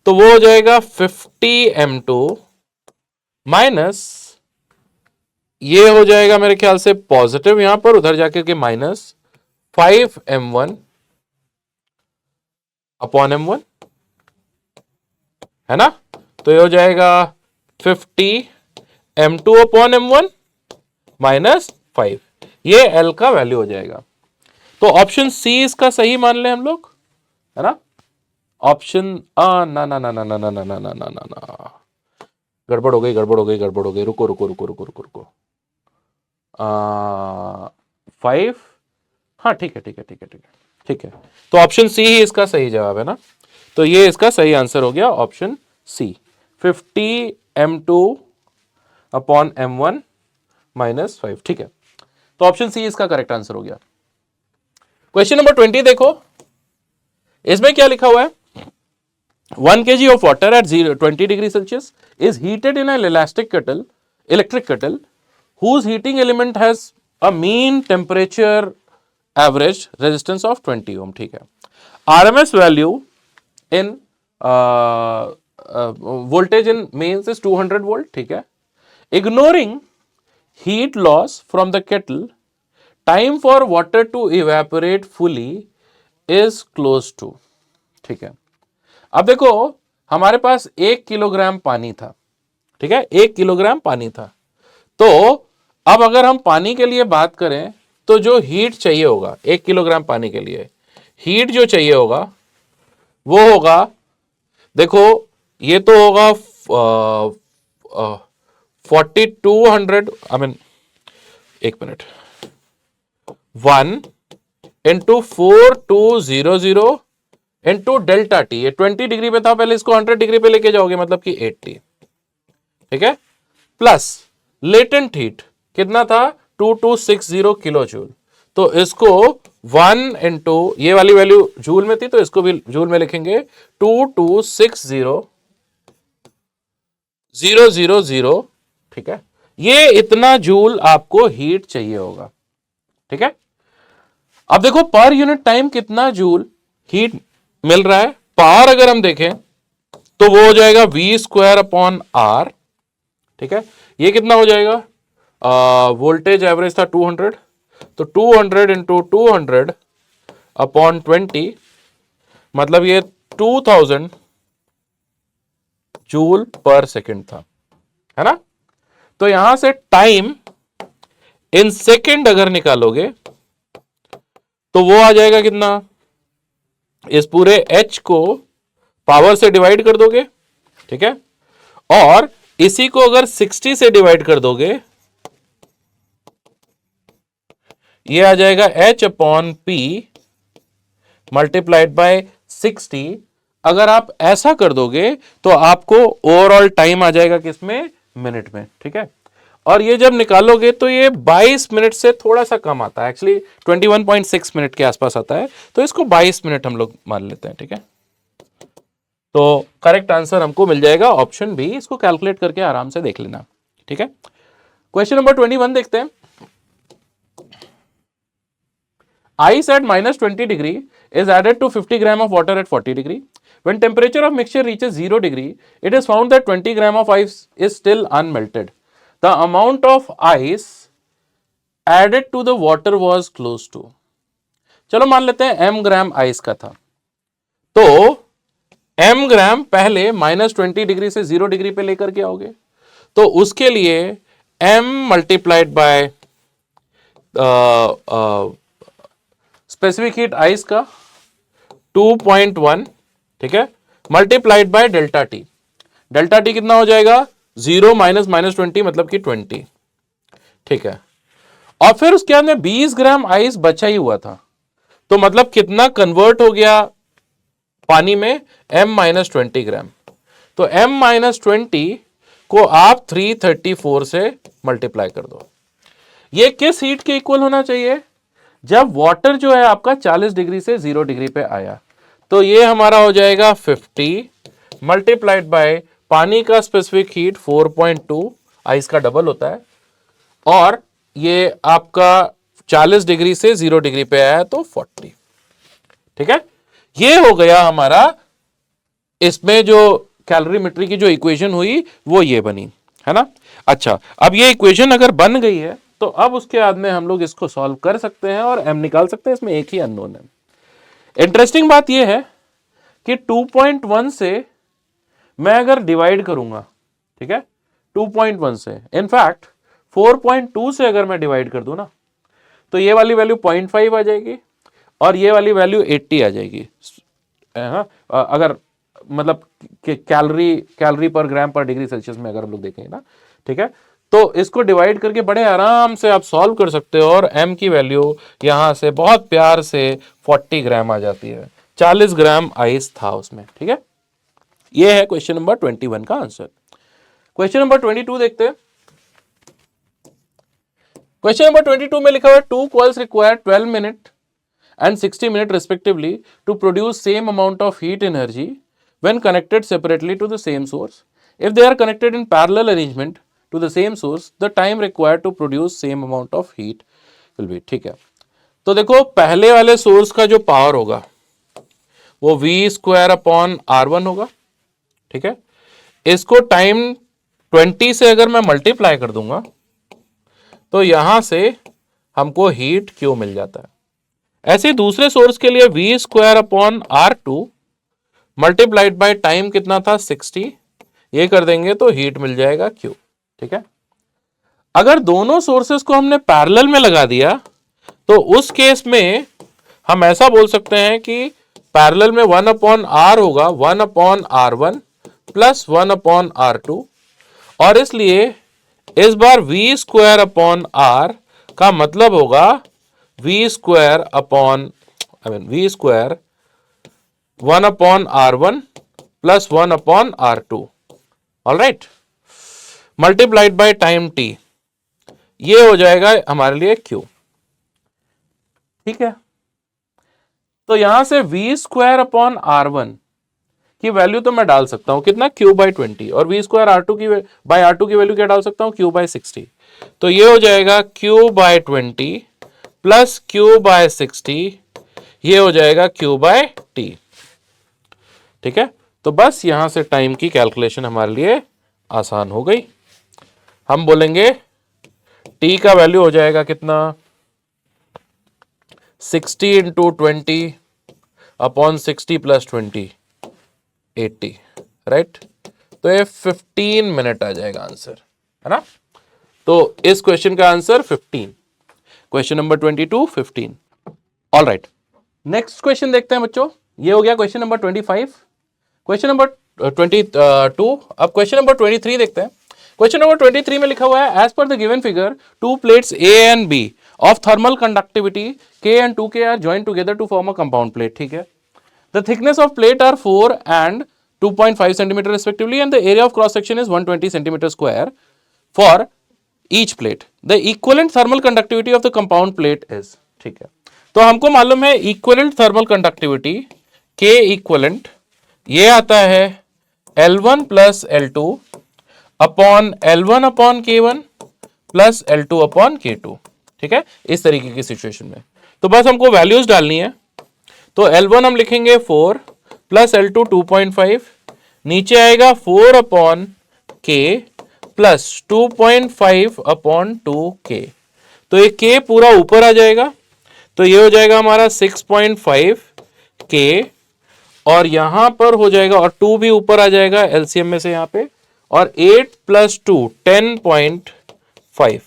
Speaker 1: तो वो हो जाएगा 50m2 माइनस, ये हो जाएगा मेरे ख्याल से पॉजिटिव यहां पर, उधर जाके के माइनस 5m1 अपॉन m1, है ना। तो ये हो जाएगा 50m2 अपॉन m1 माइनस 5, ये L का वैल्यू हो जाएगा। तो ऑप्शन सी इसका सही मान लें हम लोग, है ना। ऑप्शन ना ना ना ना ना ना ना ना ना ना ना ना, गड़बड़ हो गई गड़बड़ हो गई गड़बड़ हो गई, रुको रुको रुको रुको रुको रुको, 5, हाँ ठीक है ठीक है ठीक है ठीक है ठीक है, तो ऑप्शन सी ही इसका सही जवाब है ना। तो ये इसका सही आंसर हो गया option C, 50m2 upon m1 minus 5। ठीक है, तो ऑप्शन सी इसका करेक्ट आंसर हो गया। क्वेश्चन नंबर 20 देखो, इसमें क्या लिखा हुआ है, 1 kg of water at 20 degree Celsius is heated in an electric kettle whose heating element has a mean temperature average resistance of 20 ohm। ठीक है, RMS value in voltage in mains is 200 volt। ठीक है, ignoring heat loss from the kettle, time for water to evaporate fully is close to। ठीक है, अब देखो हमारे पास 1 kilogram पानी था, ठीक है, 1 किलोग्राम पानी था। तो अब अगर हम पानी के लिए बात करें तो जो हीट चाहिए होगा 1 किलोग्राम पानी के लिए, हीट जो चाहिए होगा वो होगा, देखो ये तो होगा 4200, आई मीन एक minute, 1 into 4200 into delta T, ये 20 डिग्री पे था पहले, इसको 100 डिग्री पे लेके जाओगे मतलब कि 80। ठीक है, प्लस लेटेंट हीट कितना था 2260 किलो जूल, तो इसको 1 इंटू, ये वाली वैल्यू जूल में थी तो इसको भी जूल में लिखेंगे, 2260,000। ठीक है, ये इतना जूल आपको हीट चाहिए होगा। ठीक है, अब देखो पर यूनिट टाइम कितना जूल हीट मिल रहा है। पावर अगर हम देखें तो वो हो जाएगा v स्क्वायर अपॉन आर। ठीक है, ये कितना हो जाएगा, वोल्टेज एवरेज था 200, तो 200 इंटू 200 अपॉन 20, मतलब ये 2000 जूल पर सेकेंड था, है ना। तो यहां से टाइम इन सेकेंड अगर निकालोगे तो वो आ जाएगा कितना, इस पूरे h को पावर से डिवाइड कर दोगे। ठीक है, और इसी को अगर 60 से डिवाइड कर दोगे, ये आ जाएगा h upon P multiplied by 60। अगर आप ऐसा कर दोगे तो आपको ओवरऑल टाइम आ जाएगा किसमें, मिनट में। ठीक है, और ये जब निकालोगे तो ये 22 मिनट से थोड़ा सा कम आता है, एक्चुअली 21.6 मिनट के आसपास आता है, तो इसको 22 मिनट हम लोग मान लेते हैं। ठीक है, तो करेक्ट आंसर हमको मिल जाएगा ऑप्शन बी, इसको कैलकुलेट करके आराम से देख लेना। ठीक है, क्वेश्चन नंबर 21 देखते हैं। Ice at minus 20 degree is added to 50 gram of water at 40 degree. When temperature of mixture reaches 0 degree, it is found that 20 gram of ice is still unmelted. The amount of ice added to the water was close to। चलो मान लेते हैं m gram ice का था, तो m ग्राम पहले minus 20 degree से 0 degree पे लेकर के आओगे, तो उसके लिए m multiplied by specific heat ice का 2.1, ठीक है, multiplied by delta T. Delta T कितना हो जाएगा, 0 माइनस माइनस 20 मतलब कि 20। ठीक है, और फिर उसके बाद में 20 ग्राम आइस बचा ही हुआ था, तो मतलब कितना कन्वर्ट हो गया पानी में m-20 ग्राम। तो m-20 को आप 334 से मल्टीप्लाई कर दो। ये किस हीट के इक्वल होना चाहिए? जब वाटर जो है आपका 40 डिग्री से 0 डिग्री पे आया, तो ये हमारा हो जाएगा 50 मल्टीप्लाइड बाय पानी का स्पेसिफिक हीट 4.2, आइस का डबल होता है, और ये आपका 40 डिग्री से 0 डिग्री पे आया तो 40। ठीक है, ये हो गया हमारा, इसमें जो कैलोरीमेट्री की जो इक्वेशन हुई वो ये बनी, है ना। अच्छा, अब ये इक्वेशन अगर बन गई है तो अब उसके बाद में हम लोग इसको सॉल्व कर सकते हैं और m निकाल सकते हैं। इसमें एक ही अननोन है। इंटरेस्टिंग बात यह है कि 2.1 से मैं अगर डिवाइड करूंगा, ठीक है, 2.1 से, इनफैक्ट 4.2 से अगर मैं डिवाइड कर दूं ना, तो ये वाली वैल्यू 0.5 आ जाएगी और ये वाली वैल्यू 80 आ जाएगी। अगर मतलब कैलोरी पर ग्राम पर डिग्री सेल्सियस में अगर हम लोग देखें ना, ठीक है, तो इसको डिवाइड करके बड़े आराम से आप सॉल्व कर सकते हो और m की वैल्यू यहां से बहुत प्यार से 40 ग्राम आ जाती है। 40 ग्राम आइस था उसमें। ठीक है, ये है क्वेश्चन नंबर 21 का आंसर। क्वेश्चन नंबर 22 देखते हैं। क्वेश्चन नंबर 22 में लिखा हुआ है 2 coils require 12 minute and 60 minutes respectively to produce same amount of heat energy when connected separately to the same source. If they are connected in parallel arrangement to the same source, the time required to produce same amount of heat will be। ठीक है, तो देखो पहले वाले source का जो power होगा वो v² / R1 होगा। ठीक है, इसको टाइम 20 से अगर मैं मल्टीप्लाई कर दूंगा तो यहां से हमको हीट Q मिल जाता है। ऐसे दूसरे सोर्स के लिए v² / R2 multiplied by time कितना था 60, ये कर देंगे तो हीट मिल जाएगा Q। ठीक है, अगर दोनों सोर्सेस को हमने पैरेलल में लगा दिया तो उस केस में हम ऐसा बोल सकते हैं कि पैरेलल में 1/R होगा 1/R1 प्लस 1/R2, और इसलिए इस बार v² R का मतलब होगा v² 1/R1 plus 1/R2, alright, multiplied by time t, ये हो जाएगा हमारे लिए Q। ठीक है, तो यहां से v² R1 की वैल्यू तो मैं डाल सकता हूं कितना, Q/20, और v² R2 की वैल्यू क्या डाल सकता हूं, Q/60। तो ये हो जाएगा Q/20 प्लस Q/60, ये हो जाएगा Q/T। ठीक है, तो बस यहां से टाइम की कैलकुलेशन हमारे लिए आसान हो गई। हम बोलेंगे T का वैल्यू हो जाएगा कितना, 60 × 20 अपॉन 60 प्लस 20, 80, राइट। तो ये 15 मिनट आ जाएगा आंसर, है ना। तो इस क्वेश्चन का answer 15, question number 22 15। All right, next question देखते हैं बच्चों। ये हो गया क्वेश्चन नंबर 25। Question number 22। अब क्वेश्चन नंबर 23 देखते हैं। क्वेश्चन नंबर 23 में लिखा हुआ है as per the given figure 2 plates A and B of thermal conductivity K and 2K are joined together to form a compound plate. ठीक है, the thickness of plate are 4 and 2.5 centimetre respectively and the area of cross section is 120 centimeter square for each plate. The equivalent thermal conductivity of the compound plate is। ठीक है, तो हमको मालूम है equivalent thermal conductivity K equivalent ये आता है L1 plus L2 upon L1 upon K1 plus L2 upon K2। ठीक है, इस तरीके की सिचुएशन में तो बस हमको वैल्यूज डालनी है। तो L1 हम लिखेंगे 4 प्लस L2 2.5, नीचे आएगा 4 upon K plus 2.5 upon 2K, तो ये K पूरा ऊपर आ जाएगा, तो ये हो जाएगा हमारा 6.5 K, और यहां पर हो जाएगा, और 2 भी ऊपर आ जाएगा एलसीएम में से यहां पे, और 8 प्लस 2 10.5,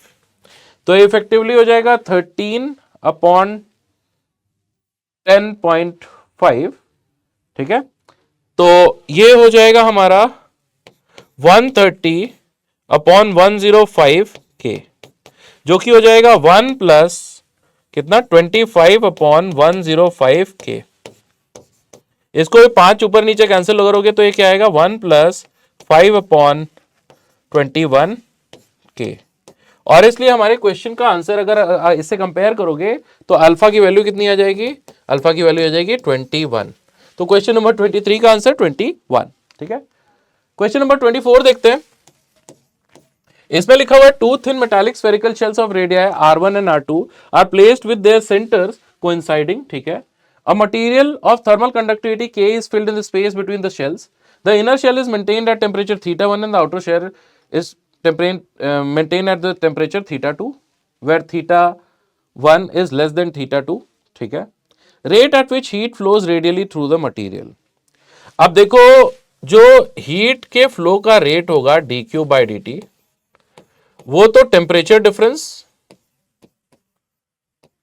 Speaker 1: तो इफेक्टिवली हो जाएगा 13 अपॉन 10.5। ठीक है, तो ये हो जाएगा हमारा 130 अपॉन 105 K, जो कि हो जाएगा 1 प्लस कितना 25 अपॉन 105 K। इसको भी 5 ऊपर नीचे कैंसिल करोगे तो ये क्या आएगा 1 प्लस 5/21 के। और इसलिए हमारे क्वेश्चन का आंसर अगर इससे कंपेयर करोगे तो अल्फा की वैल्यू कितनी आ जाएगी, अल्फा की वैल्यू आ जाएगी 21। तो क्वेश्चन नंबर 23 का आंसर 21। ठीक है, क्वेश्चन नंबर 24 देखते हैं। इसमें लिखा हुआ है two thin metallic spherical shells of radii R1 and R2 are placed with their centres coinciding. ठीक है, a material of thermal conductivity K is filled in the space between the shells. The inner shell is maintained at temperature θ1 and the outer shell is maintained at the temperature θ2, where θ1 is less than θ2. ठीक है, rate at which heat flows radially through the material. अब देखो जो heat के flow का rate होगा dq by dt, वो तो temperature difference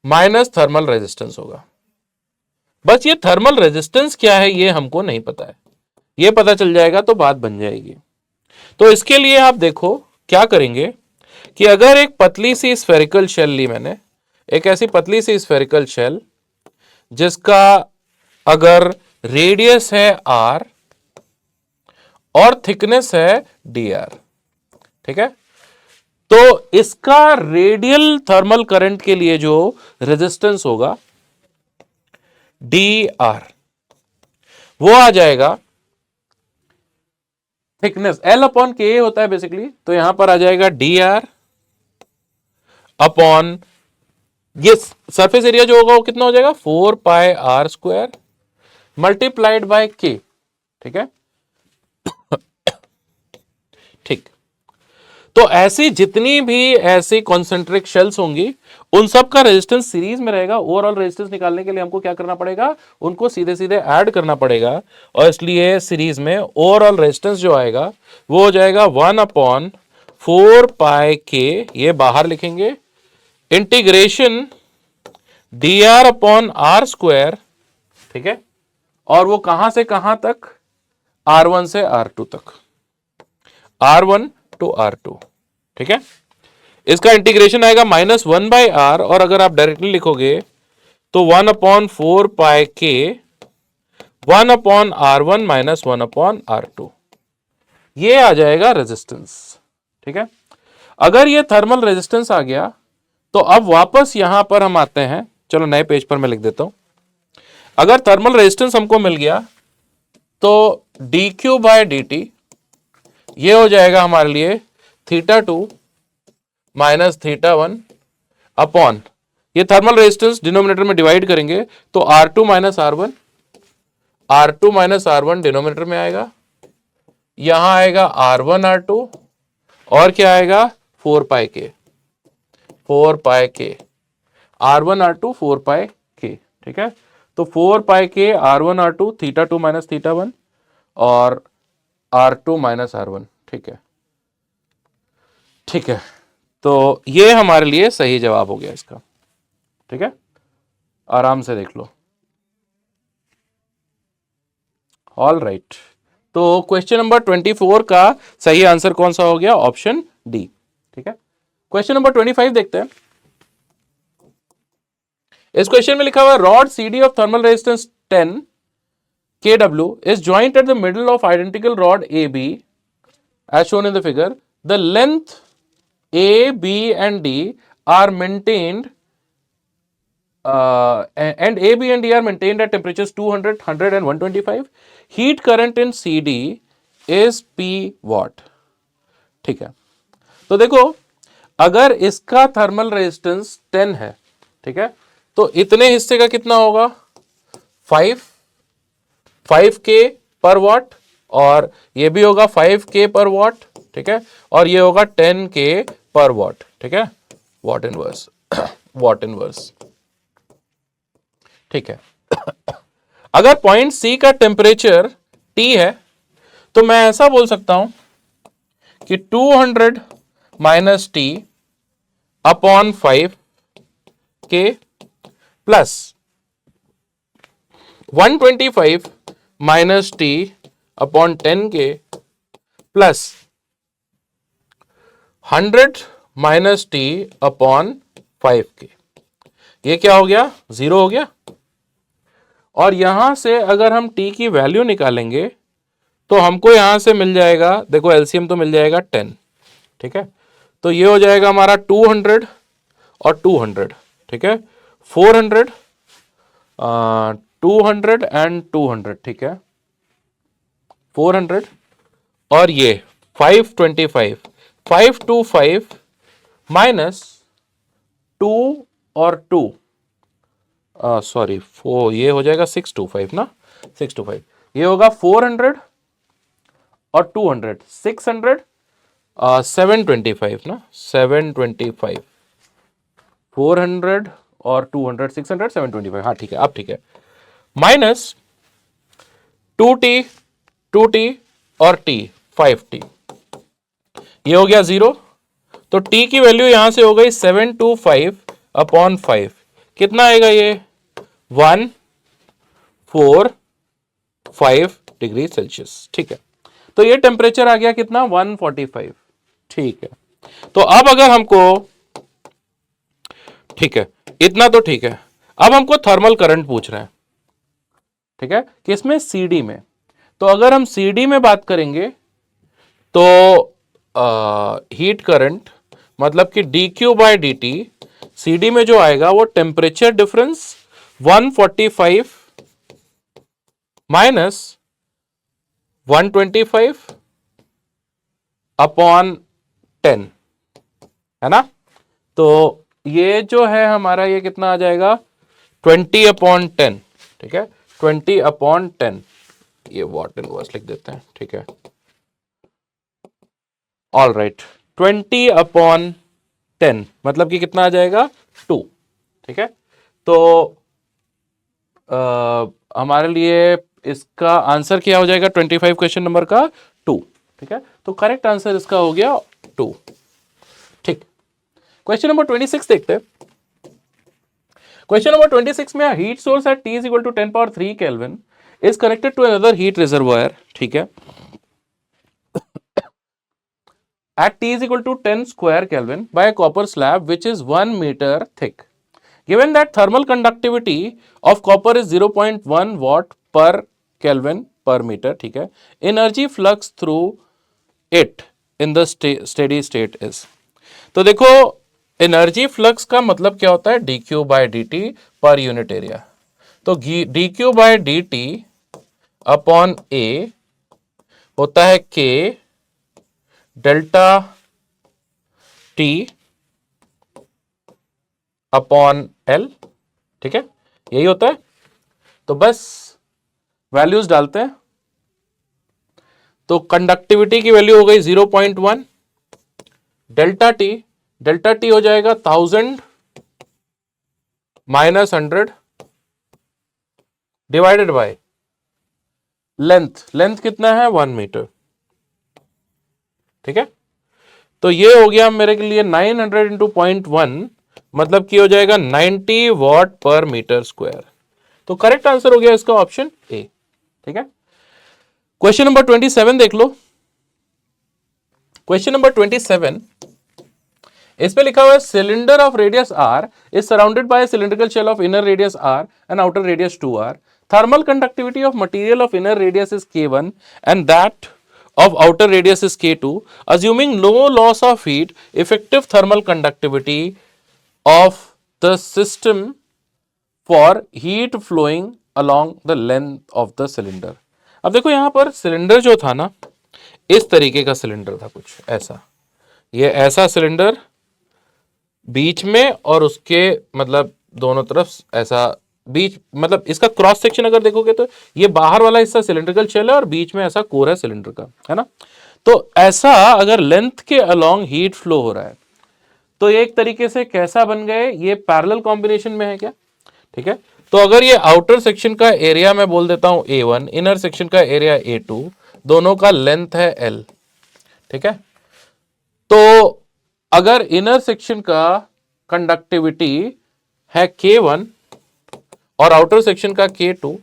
Speaker 1: minus thermal resistance होगा। बस ये थर्मल रेजिस्टेंस क्या है ये हमको नहीं पता है, ये पता चल जाएगा तो बात बन जाएगी। तो इसके लिए आप देखो क्या करेंगे कि अगर एक पतली सी स्फेरिकल शेल ली मैंने, एक ऐसी पतली सी स्फेरिकल शेल जिसका अगर रेडियस है r और थिकनेस है dr। ठीक है, तो इसका रेडियल थर्मल करंट के लिए जो रेजिस्टेंस होगा dr, वो आ जाएगा थिकनेस L अपॉन के होता है बेसिकली, तो यहां पर आ जाएगा dr अपॉन ये सरफेस एरिया जो होगा वो कितना हो जाएगा 4 पाई r square multiplied by k। ठीक है, ठीक। तो ऐसी जितनी भी ऐसी कॉन्सेंट्रिक शेल्स होंगी उन सब का रेजिस्टेंस सीरीज में रहेगा। ओवरऑल रेजिस्टेंस निकालने के लिए हमको क्या करना पड़ेगा, उनको सीधे सीधे ऐड करना पड़ेगा, और इसलिए सीरीज में ओवरऑल रेजिस्टेंस जो आएगा वो हो जाएगा 1/4 पाई के, ये बाहर लिखेंगे, integration dr upon r square. ठीक है, और वो कहां से कहां तक, R1 से R2 तक, R1 टू R2। ठीक है, इसका इंटीग्रेशन आएगा -1/r, और अगर आप डायरेक्टली लिखोगे तो 1/4 पाई के 1/R1 माइनस 1/R2, ये आ जाएगा रेजिस्टेंस। ठीक है, अगर ये थर्मल रेजिस्टेंस आ गया तो अब वापस यहां पर हम आते हैं, चलो नए पेज पर मैं लिख देता हूं। अगर थर्मल रेजिस्टेंस हमको मिल गया तो dq बाय dt ये हो जाएगा हमारे लिए θ2 माइनस θ1 अपॉन, ये थर्मल रेजिस्टेंस डिनोमिनेटर में डिवाइड करेंगे तो R2 minus R1, R2 minus R1 denominator में आएगा, यहां आएगा R1 R2 और क्या आएगा 4 पाई के, 4 पाई के R1 R2 4 पाई के। ठीक है, तो 4 पाई के R1 R2 θ2 माइनस θ1 और R2 माइनस R1। ठीक है, ठीक है, तो ये हमारे लिए सही जवाब हो गया इसका। ठीक है, आराम से देख लो। ऑल राइट, तो क्वेश्चन नंबर 24 का सही आंसर कौन सा हो गया, ऑप्शन डी। ठीक है, क्वेश्चन नंबर 25 देखते हैं। इस क्वेश्चन में लिखा हुआ है rod CD of thermal resistance 10 kW is joint at the middle of identical rod AB as shown in the figure. The length A, B and D are maintained and A, B and D are maintained at temperatures 200, 100 and 125. Heat current in CD is P watt. ठीक है, तो देखो अगर इसका thermal resistance 10 है, ठीक है, तो इतने हिस्से का कितना होगा 5K पर वॉट, और ये भी होगा 5K पर वॉट। ठीक है, और ये होगा 10K पर वॉट। ठीक है, वॉट इनवर्स वॉट इनवर्स। ठीक है, अगर पॉइंट C का टेम्परेचर T है तो मैं ऐसा बोल सकता हूं कि 200 minus T upon 5K plus 125 minus T upon 10K plus 100 minus T upon 5K। ये क्या हो गया, 0 हो गया। और यहां से अगर हम टी की वैल्यू निकालेंगे तो हमको यहां से मिल जाएगा, देखो एलसीएम तो मिल जाएगा 10, ठीक है। तो ये हो जाएगा हमारा 200 और 200, ठीक है, 400, 200 एंड 200, ठीक है, 400 और ये 525, 525 माइनस 2 और 2, सॉरी 4, ये हो जाएगा 625 ना, 625, ये होगा 400 और 200, 600, 725 ना, 725, 400 और 200, 600, 725, हाँ ठीक है, अब ठीक है, माइनस 2t, 2t और t, 5t, ये हो गया 0। तो t की वैल्यू यहां से हो गई 725 अपॉन 5, कितना आएगा ये 145 डिग्री सेल्सियस, ठीक है। तो ये टेम्परेचर आ गया कितना 145, ठीक है। तो अब अगर हमको, ठीक है, इतना तो ठीक है, अब हमको थर्मल करंट पूछ रहे हैं, ठीक है, किसमें, सीडी में। तो अगर हम सीडी में बात करेंगे तो हीट करंट मतलब कि d Q by D t, सीडी में जो आएगा वो टेम्परेचर डिफरेंस 145 माइनस 125 अपॉन 10, है ना। तो ये जो है हमारा, ये कितना आ जाएगा 20 अपॉन 10, ठीक है, 20 अपॉन 10, ये वॉट इन वर्स लिख देते हैं, ठीक है, ऑल राइट, 20 अपॉन 10 मतलब कि कितना आ जाएगा 2, ठीक है। तो हमारे लिए इसका आंसर क्या हो जाएगा 25 क्वेश्चन नंबर का 2, ठीक है। तो करेक्ट आंसर इसका हो गया 2, ठीक। क्वेश्चन नंबर 26 देखते हैं। क्वेश्चन नंबर 26 में heat source at T is equal to 10 power 3 kelvin is connected to another heat reservoir, ठीक है, at T is equal to 10 square Kelvin by a copper slab which is 1 meter thick. Given that thermal conductivity of copper is 0.1 watt per Kelvin per meter, ठीक है, energy flux through it in the steady state is. तो देखो energy flux का मतलब क्या होता है, D Q by D T per unit area. तो D Q by D T upon A होता है के डेल्टा टी अपॉन एल, ठीक है, यही होता है। तो बस वैल्यूज डालते हैं, तो कंडक्टिविटी की वैल्यू हो गई 0.1, डेल्टा टी हो जाएगा 1000 माइनस 100 डिवाइडेड बाय लेंथ कितना है 1 मीटर, ठीक है। तो ये हो गया मेरे के लिए 900 इंटू 0.1 मतलब कि हो जाएगा 90 वॉट पर मीटर स्क्वायर। तो करेक्ट आंसर हो गया इसका ऑप्शन ए, ठीक है। क्वेश्चन नंबर 27 देख लो। क्वेश्चन नंबर 27, इस पे लिखा हुआ है cylinder of radius r is surrounded by cylindrical shell of inner radius r and outer radius 2r. Thermal conductivity of material of inner radius is k1 and that of outer radius is k2. Assuming no loss of heat, effective thermal conductivity of the system for heat flowing along the length of the cylinder. अब देखो यहां पर cylinder जो था ना, इस तरीके का सिलेंडर था, कुछ ऐसा, ये ऐसा सिलेंडर बीच में और उसके मतलब दोनों तरफ ऐसा बीच, मतलब इसका क्रॉस सेक्शन अगर देखोगे तो ये बाहर वाला हिस्सा सिलिंड्रिकल शेल है और बीच में ऐसा कोर है सिलेंडर का, है ना। तो ऐसा अगर लेंथ के अलोंग हीट फ्लो हो रहा है तो ये एक तरीके से कैसा बन गए, ये पैरेलल कॉम्बिनेशन में है क्या, ठीक है। तो अगर ये आउटर सेक्शन का एरिया मैं बोल देता हूं A1, इनर सेक्शन का एरिया A2, दोनों का लेंथ है L, ठीक है। तो अगर इनर सेक्शन का कंडक्टिविटी है K1 और आउटर सेक्शन का K2,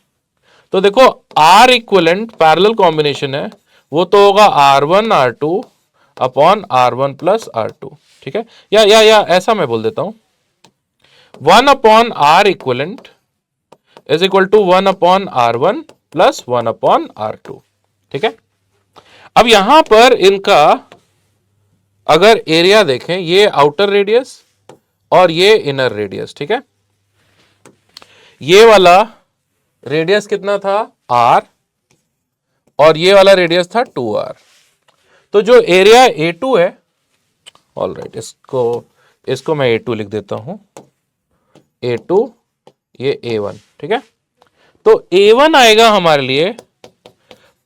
Speaker 1: तो देखो R इक्विवेलेंट पैरेलल कॉम्बिनेशन है, वो तो होगा R1 R2 upon R1 plus R2, ठीक है। या ऐसा मैं बोल देता हूं 1 upon R equivalent is equal to 1/r1 plus 1/r2। ठीक है, अब यहां पर इनका अगर एरिया देखें, ये आउटर रेडियस और ये इनर रेडियस। ठीक है, ये वाला रेडियस कितना था r और ये वाला रेडियस था 2r। तो जो एरिया A2 है, ऑल राइट, इसको मैं A2 लिख देता हूं, A2 ये A1। ठीक है, तो A1 आएगा हमारे लिए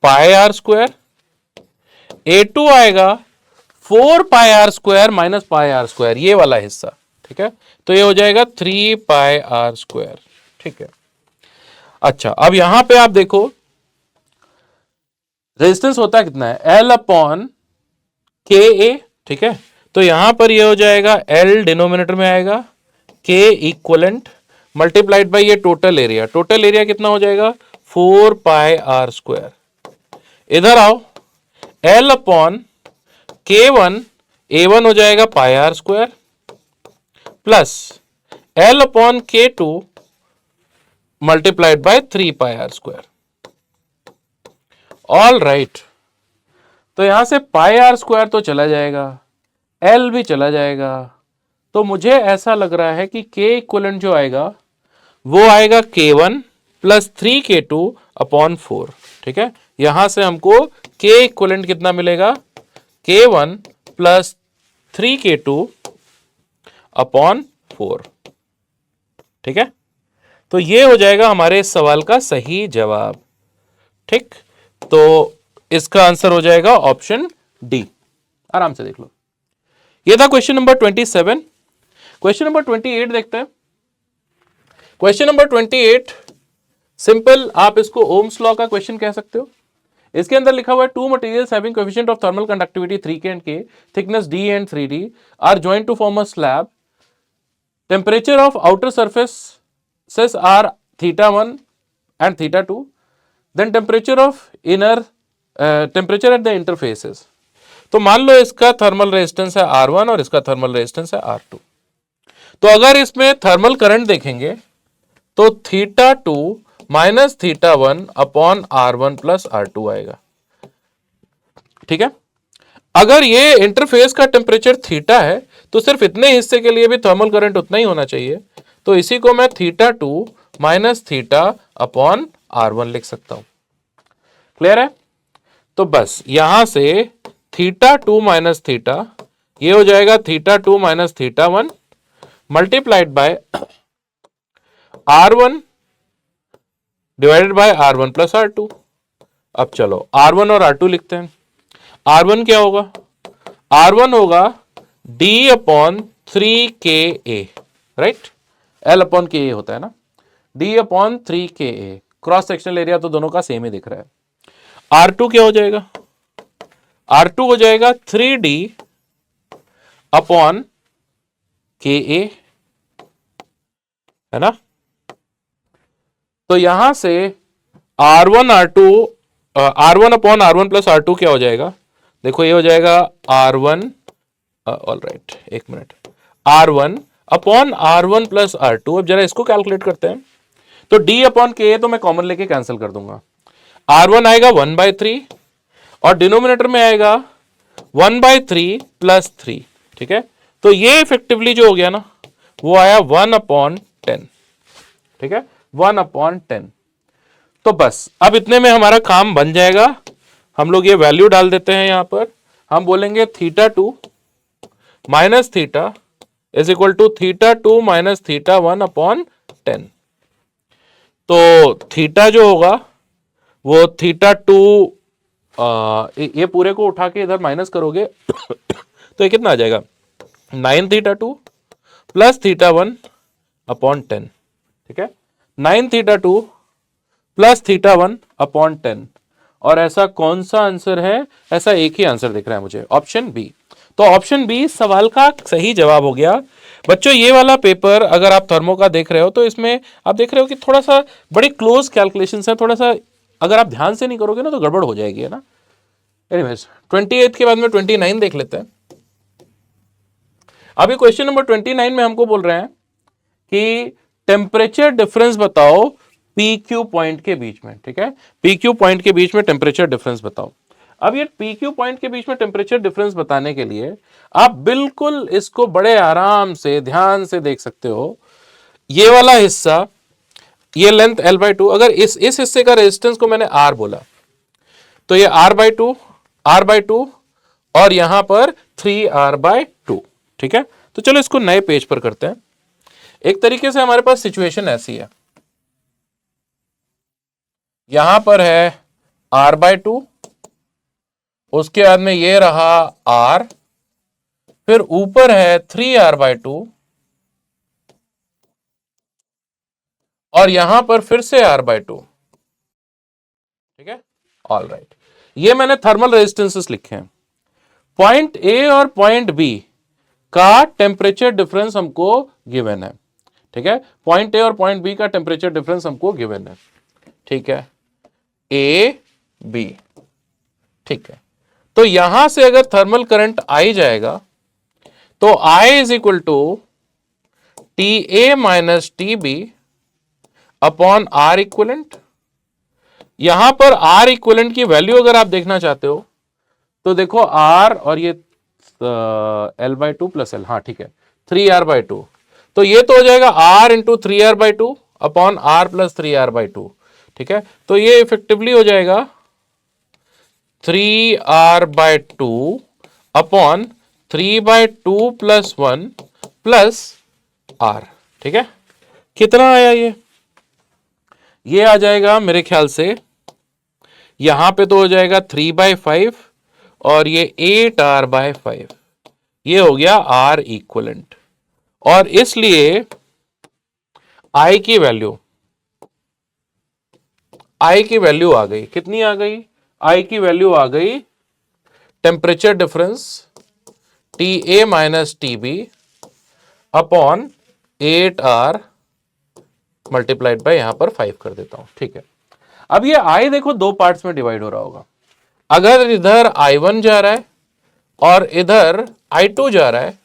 Speaker 1: पाई आर स्क्वायर, A2 आएगा 4 pi R square minus pi R square, ये वाला हिस्सा। ठीक है, तो ये हो जाएगा 3 पाई आर स्क्वायर। ठीक है, अच्छा, अब यहां पे आप देखो रेजिस्टेंस होता कितना है, L अपॉन के ए। ठीक है, तो यहां पर ये हो जाएगा L डिनोमिनेटर में आएगा, K इक्वलेंट मल्टीप्लाइड बाई ये टोटल एरिया। टोटल एरिया कितना हो जाएगा 4 पाई आर स्क्वायर। इधर आओ, L अपॉन K1, A1 हो जाएगा pi R square plus L upon K2 multiplied by 3 pi R square. All right, तो यहां से पाई आर स्क्वायर तो चला जाएगा, L भी चला जाएगा, तो मुझे ऐसा लग रहा है कि K इक्वलेंट जो आएगा वो आएगा K1 प्लस 3K2 अपॉन 4। ठीक है, यहां से हमको K इक्वलेंट कितना मिलेगा, K1 प्लस 3K2 अपॉन 4। ठीक है, तो ये हो जाएगा हमारे इस सवाल का सही जवाब। ठीक, तो इसका आंसर हो जाएगा ऑप्शन डी। आराम से देख लो, ये था क्वेश्चन नंबर 27। क्वेश्चन नंबर 28 देखते हैं। क्वेश्चन नंबर 28 सिंपल, आप इसको ओम्स लॉ का क्वेश्चन कह सकते हो। इसके अंदर लिखा हुआ है two materials having coefficient of thermal conductivity 3K and K, thickness D and 3D are joint to form a slab. Temperature of outer surfaces are θ1 and θ2, then temperature of inner temperature at the interfaces. तो मान लो इसका thermal resistance है R1 और इसका thermal resistance है R2। तो अगर इसमें थर्मल करंट देखेंगे तो θ2 minus θ1 upon R1 plus R2 आएगा। ठीक है, अगर ये इंटरफेस का टेम्परेचर थीटा है तो सिर्फ इतने हिस्से के लिए भी थर्मल करंट उतना ही होना चाहिए, तो इसी को मैं θ2 माइनस थीटा अपॉन R1 लिख सकता हूं। क्लियर है, तो बस यहां से θ2 माइनस थीटा, ये हो जाएगा θ2 minus θ1 multiplied by R1 divided by R1 plus R2। अब चलो R1 और R2 लिखते हैं। R1 क्या होगा, R1 होगा D upon 3KA, right, L upon KA होता है ना, D upon 3KA। Cross sectional area तो दोनों का सेम ही दिख रहा है। R2 क्या हो जाएगा, R2 हो जाएगा 3D अपॉन KA, है ना। तो यहां से R1 upon R1 plus R2 क्या हो जाएगा, देखो ये हो जाएगा R1, ऑल राइट, एक minute, R1 upon R1 plus R2। अब जरा इसको कैलकुलेट करते हैं, तो D अपॉन K तो मैं कॉमन लेके कैंसिल कर दूंगा। R1 आएगा 1/3 और डिनोमिनेटर में आएगा 1/3 प्लस 3। ठीक है, तो ये इफेक्टिवली जो हो गया ना वो आया 1/10। ठीक है, 1/10। तो बस अब इतने में हमारा काम बन जाएगा। हम लोग ये वैल्यू डाल देते हैं यहां पर, हम बोलेंगे θ2 minus theta is equal to θ2 minus θ1/10। तो थीटा जो होगा वो θ2, ये पूरे को उठा के इधर माइनस करोगे तो ये कितना आ जाएगा 9θ2 प्लस θ1/10। ठीक है, 9θ2 प्लस θ1/10। और ऐसा कौन सा आंसर है, ऐसा एक ही आंसर दिख रहा है मुझे, ऑप्शन बी। तो ऑप्शन बी सवाल का सही जवाब हो गया। बच्चों ये वाला पेपर अगर आप थर्मो का देख रहे हो तो इसमें आप देख रहे हो कि थोड़ा सा बड़ी क्लोज कैलकुलेशंस है, थोड़ा सा अगर आप ध्यान से नहीं करोगे ना तो गड़बड़ हो जाएगी, है ना। एनीवेज 28 के बाद में 29 देख लेते हैं। अभी क्वेश्चन नंबर 29 में हमको बोल रहे हैं कि टेम्परेचर डिफरेंस बताओ पी क्यू पॉइंट के बीच में, ठीक है, पी क्यू पॉइंट के बीच में टेम्परेचर डिफरेंस बताओ। अब ये पी क्यू पॉइंट के बीच में टेम्परेचर डिफरेंस बताने के लिए आप बिल्कुल इसको बड़े आराम से ध्यान से देख सकते हो। ये वाला हिस्सा, ये लेंथ L/2, अगर इस हिस्से का रेजिस्टेंस को मैंने R बोला तो ये R/2 और यहां पर 3R/2, ठीक है। तो चलो इसको नए पेज पर करते हैं। एक तरीके से हमारे पास सिचुएशन ऐसी है, यहां पर है R/2, उसके बाद में ये रहा R, फिर ऊपर है 3R/2 और यहां पर फिर से R/2, ठीक है। ऑल राइट, ये मैंने थर्मल रेजिस्टेंसेस लिखे हैं। पॉइंट ए और पॉइंट बी का टेम्परेचर डिफरेंस हमको गिवन है, ठीक है। पॉइंट ए और पॉइंट बी का टेम्परेचर डिफरेंस हमको गिवन है, ठीक है, ए बी, ठीक है। तो यहां से अगर थर्मल करंट आई जाएगा तो I is equal to t a minus t b upon r equivalent. यहां पर आर इक्वलेंट की वैल्यू अगर आप देखना चाहते हो तो देखो आर और ये L/2 प्लस एल, हाँ ठीक है, 3R/2, तो ये तो हो जाएगा R into 3R/2 upon r plus 3R/2, ठीक है। तो ये इफेक्टिवली हो जाएगा 3R/2 upon 3/2 plus 1 plus R, ठीक है। कितना आया ये आ जाएगा मेरे ख्याल से, यहां पे तो हो जाएगा 3/5 और ये 8R/5, ये हो गया R इक्वलेंट। और इसलिए I की वैल्यू आ गई, कितनी आ गई? I की वैल्यू आ गई temperature difference t a minus t b upon 8R multiplied by यहां पर 5 कर देता हूं, ठीक है। अब ये I देखो दो पार्ट्स में डिवाइड हो रहा होगा। अगर इधर I1 जा रहा है और इधर I2 जा रहा है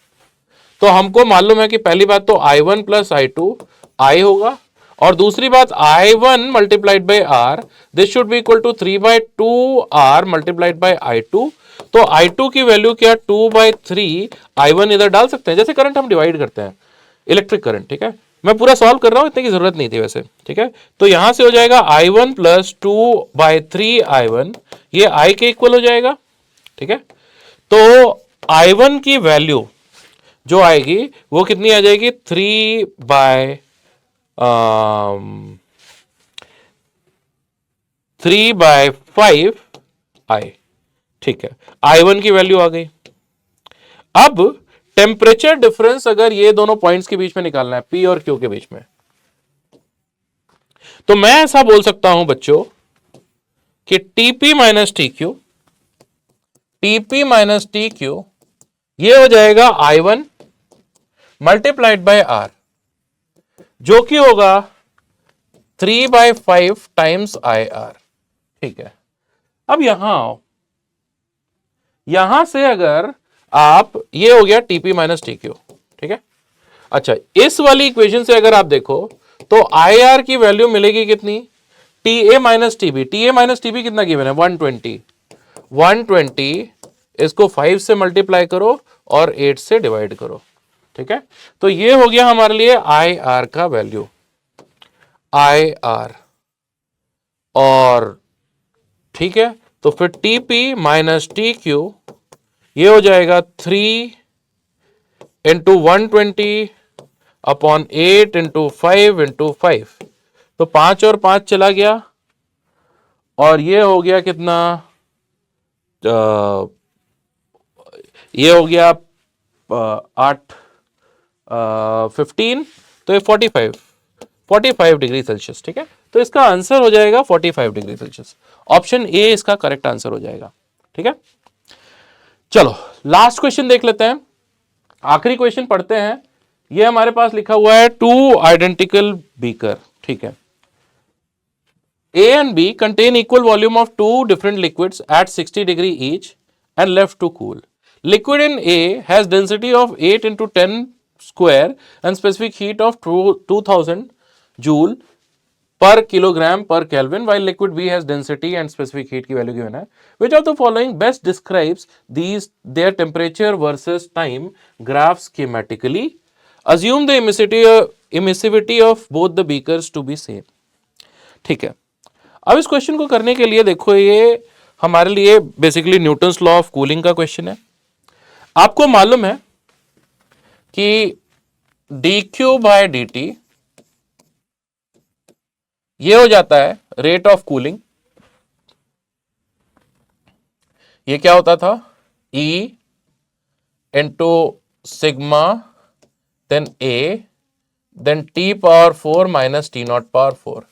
Speaker 1: तो हमको मालूम है कि पहली बात तो I1 प्लस I2 I होगा, और दूसरी बात I1 multiplied by R, this should be equal to 3/2R multiplied by I2। तो I2 की वैल्यू क्या, 2/3 I1 इधर डाल सकते हैं, जैसे करंट हम डिवाइड करते हैं, इलेक्ट्रिक करंट, ठीक है। मैं पूरा सॉल्व कर रहा हूं, इतने की जरूरत नहीं थी वैसे, ठीक है। तो यहां से हो जाएगा I1 प्लस 2/3 I1, ये I के इक्वल हो जाएगा, ठीक है। तो I1 की वैल्यू जो आएगी वो कितनी आ जाएगी, 3/5 I, ठीक है। I1 की वैल्यू आ गई। अब टेम्परेचर डिफरेंस अगर ये दोनों पॉइंट्स के बीच में निकालना है, P और Q के बीच में, तो मैं ऐसा बोल सकता हूं बच्चों कि TP माइनस टी क्यू ये हो जाएगा I1 मल्टीप्लाइड बाय R, जो कि होगा 3/5 टाइम्स IR, ठीक है। अब यहां से अगर आप, ये हो गया TP माइनस TQ, ठीक है। अच्छा, इस वाली इक्वेशन से अगर आप देखो तो IR की वैल्यू मिलेगी कितनी, TA माइनस TB कितना गिवन है, 120, इसको 5 से मल्टीप्लाई करो और 8 से डिवाइड करो, ठीक है। तो ये हो गया हमारे लिए IR का वैल्यू, IR, और ठीक है, तो फिर TP माइनस TQ ये हो जाएगा 3 इंटू 120 अपॉन 8 इंटू 5, तो 5 और 5 चला गया और ये हो गया कितना, ये हो गया 8 15, तो ये 45 डिग्री सेल्सियस, ठीक है। तो इसका आंसर हो जाएगा 45 डिग्री सेल्सियस, ऑप्शन ए इसका करेक्ट आंसर हो जाएगा, ठीक है। चलो लास्ट क्वेश्चन देख लेते हैं, आखिरी क्वेश्चन पढ़ते हैं। ये हमारे पास लिखा हुआ है 2 आइडेंटिकल बीकर, ठीक है। A and B contain equal volume of 2 different liquids at 60 degree each and left to cool. Liquid in A has density of 8 into 10 square and specific heat of 2000 joule per kilogram per Kelvin, while liquid B has density and specific heat की value given है. Which of the following best describes their temperature versus time graph schematically? Assume the emissivity of both the beakers to be same. ठीक है, अब इस question को करने के लिए देखो, ये हमारे लिए basically Newton's law of cooling का क्वेश्चन है. आपको मालूम है कि dq बाय dt ये हो जाता है रेट ऑफ कूलिंग. ये क्या होता था, E into sigma then A then T power 4 minus T naught power 4,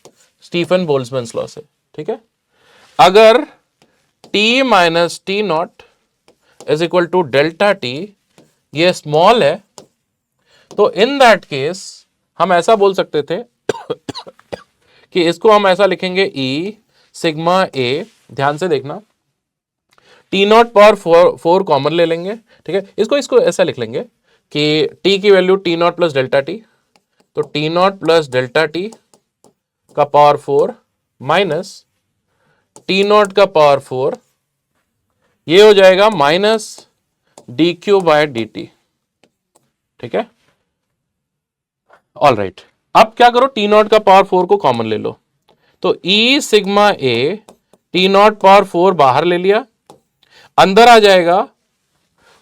Speaker 1: Stefan Boltzmann law से. ठीक है, अगर T minus T naught is equal to delta T, ये स्मॉल है, तो इन दैट केस हम ऐसा बोल सकते थे कि इसको हम ऐसा लिखेंगे E सिग्मा A, ध्यान से देखना, T नॉट पावर 4 कॉमन ले लेंगे. ठीक है, इसको ऐसा लिख लेंगे कि T की value T not plus delta T, तो T not plus delta T का पावर 4 माइनस T नॉट का पावर 4, ये हो जाएगा माइनस dq बाय dt. ठीक है, ऑल राइट. अब क्या करो, T नॉट का पावर 4 को कॉमन ले लो, तो E sigma A T naught power 4 बाहर ले लिया, अंदर आ जाएगा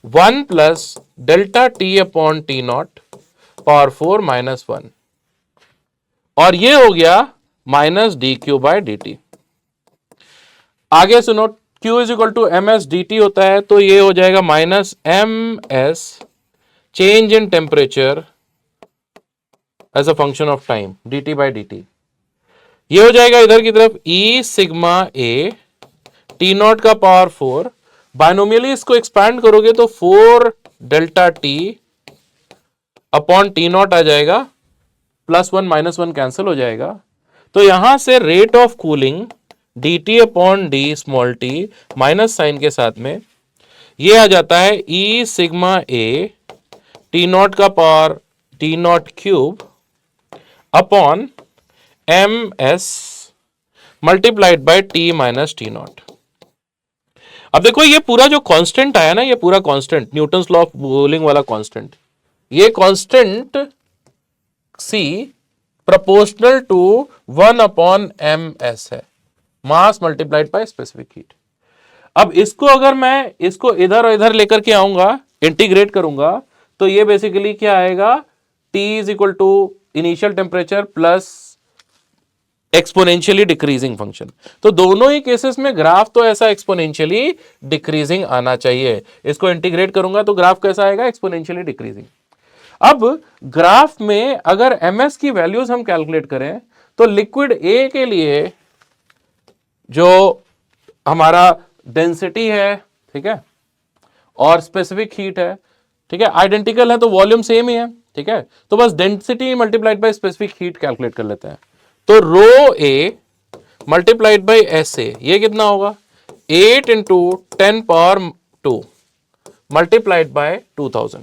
Speaker 1: 1 plus delta T upon T naught power 4 minus 1, और ये हो गया माइनस dq बाय dt. आगे सुनो, Q is equal to ms dt होता है, तो ये हो जाएगा minus ms change in temperature as a function of time dt by dt. ये हो जाएगा इधर की तरफ E sigma A T nought का पावर 4, बायनोमियली इसको एक्सपैंड करोगे तो 4 delta T upon T nought आ जाएगा, प्लस 1 माइनस 1 कैंसिल हो जाएगा, तो यहां से rate of cooling dt upon d small t minus sign के साथ में ये आ जाता है E sigma A T nought का power T nought cube upon ms multiplied by T minus T nought. अब देखो, ये पूरा जो कांस्टेंट आया ना, ये पूरा constant Newton's law of cooling वाला कांस्टेंट, ये constant C proportional to 1 upon ms है, mass multiplied by specific heat. अब इसको अगर मैं इसको इधर और इधर लेकर के आऊंगा, इंटीग्रेट करूंगा, तो ये बेसिकली क्या आएगा, T is equal to initial temperature plus exponentially decreasing function. तो दोनों ही केसेस में ग्राफ तो ऐसा एक्सपोनेंशियली डिक्रीजिंग आना चाहिए. इसको इंटीग्रेट करूंगा तो ग्राफ कैसा आएगा, एक्सपोनेंशियली डिक्रीजिंग. अब ग्राफ में अगर ms की वैल्यूज हम कैलकुलेट करें, तो लिक्विड A के लिए जो हमारा डेंसिटी है, ठीक है, और स्पेसिफिक हीट है, ठीक है, आइडेंटिकल है, तो वॉल्यूम सेम ही है. ठीक है, तो बस density multiplied by specific heat calculate कर लेते हैं. तो रो ए मल्टीप्लाइड बाय एस ए, ये कितना होगा, 8 इंटू 10 पावर 2 मल्टीप्लाइड बाय 2000.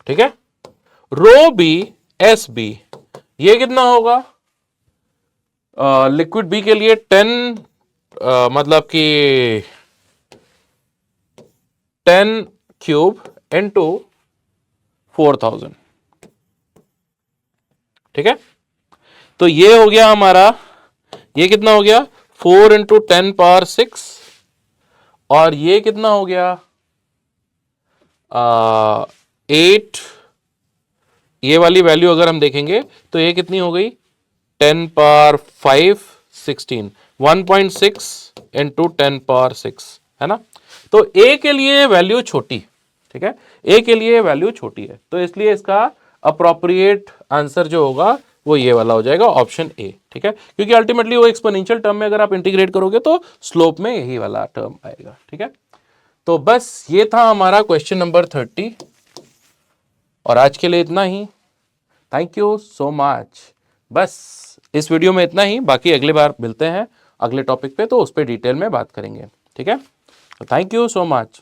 Speaker 1: ठीक है, रो बी एस बी, ये कितना होगा, लिक्विड बी के लिए 10 मतलब कि 10 क्यूब इंटू 4000. ठीक है, तो ये हो गया हमारा, ये कितना हो गया, 4 इंटू 10 पावर 6, और ये कितना हो गया 8. ये वाली वैल्यू अगर हम देखेंगे तो ये कितनी हो गई, 10 पावर 5 16, 1.6 इंटू 10 पावर 6 है ना. तो ए के लिए वैल्यू छोटी, ठीक है, ए के लिए वैल्यू छोटी है, तो इसलिए इसका अप्रोप्रिएट आंसर जो होगा वो ये वाला हो जाएगा, ऑप्शन ए. ठीक है, क्योंकि अल्टीमेटली वो एक्सपोनेंशियल टर्म में अगर आप इंटीग्रेट करोगे तो स्लोप में यही वाला टर्म आएगा. ठीक है, तो बस ये था हमारा क्वेश्चन नंबर 30, और आज के लिए इतना ही. Thank you so much. बस इस वीडियो में इतना ही, बाकी अगली बार मिलते हैं अगले टॉपिक पे, तो उस पर डिटेल में बात करेंगे. ठीक है, थैंक यू सो मच.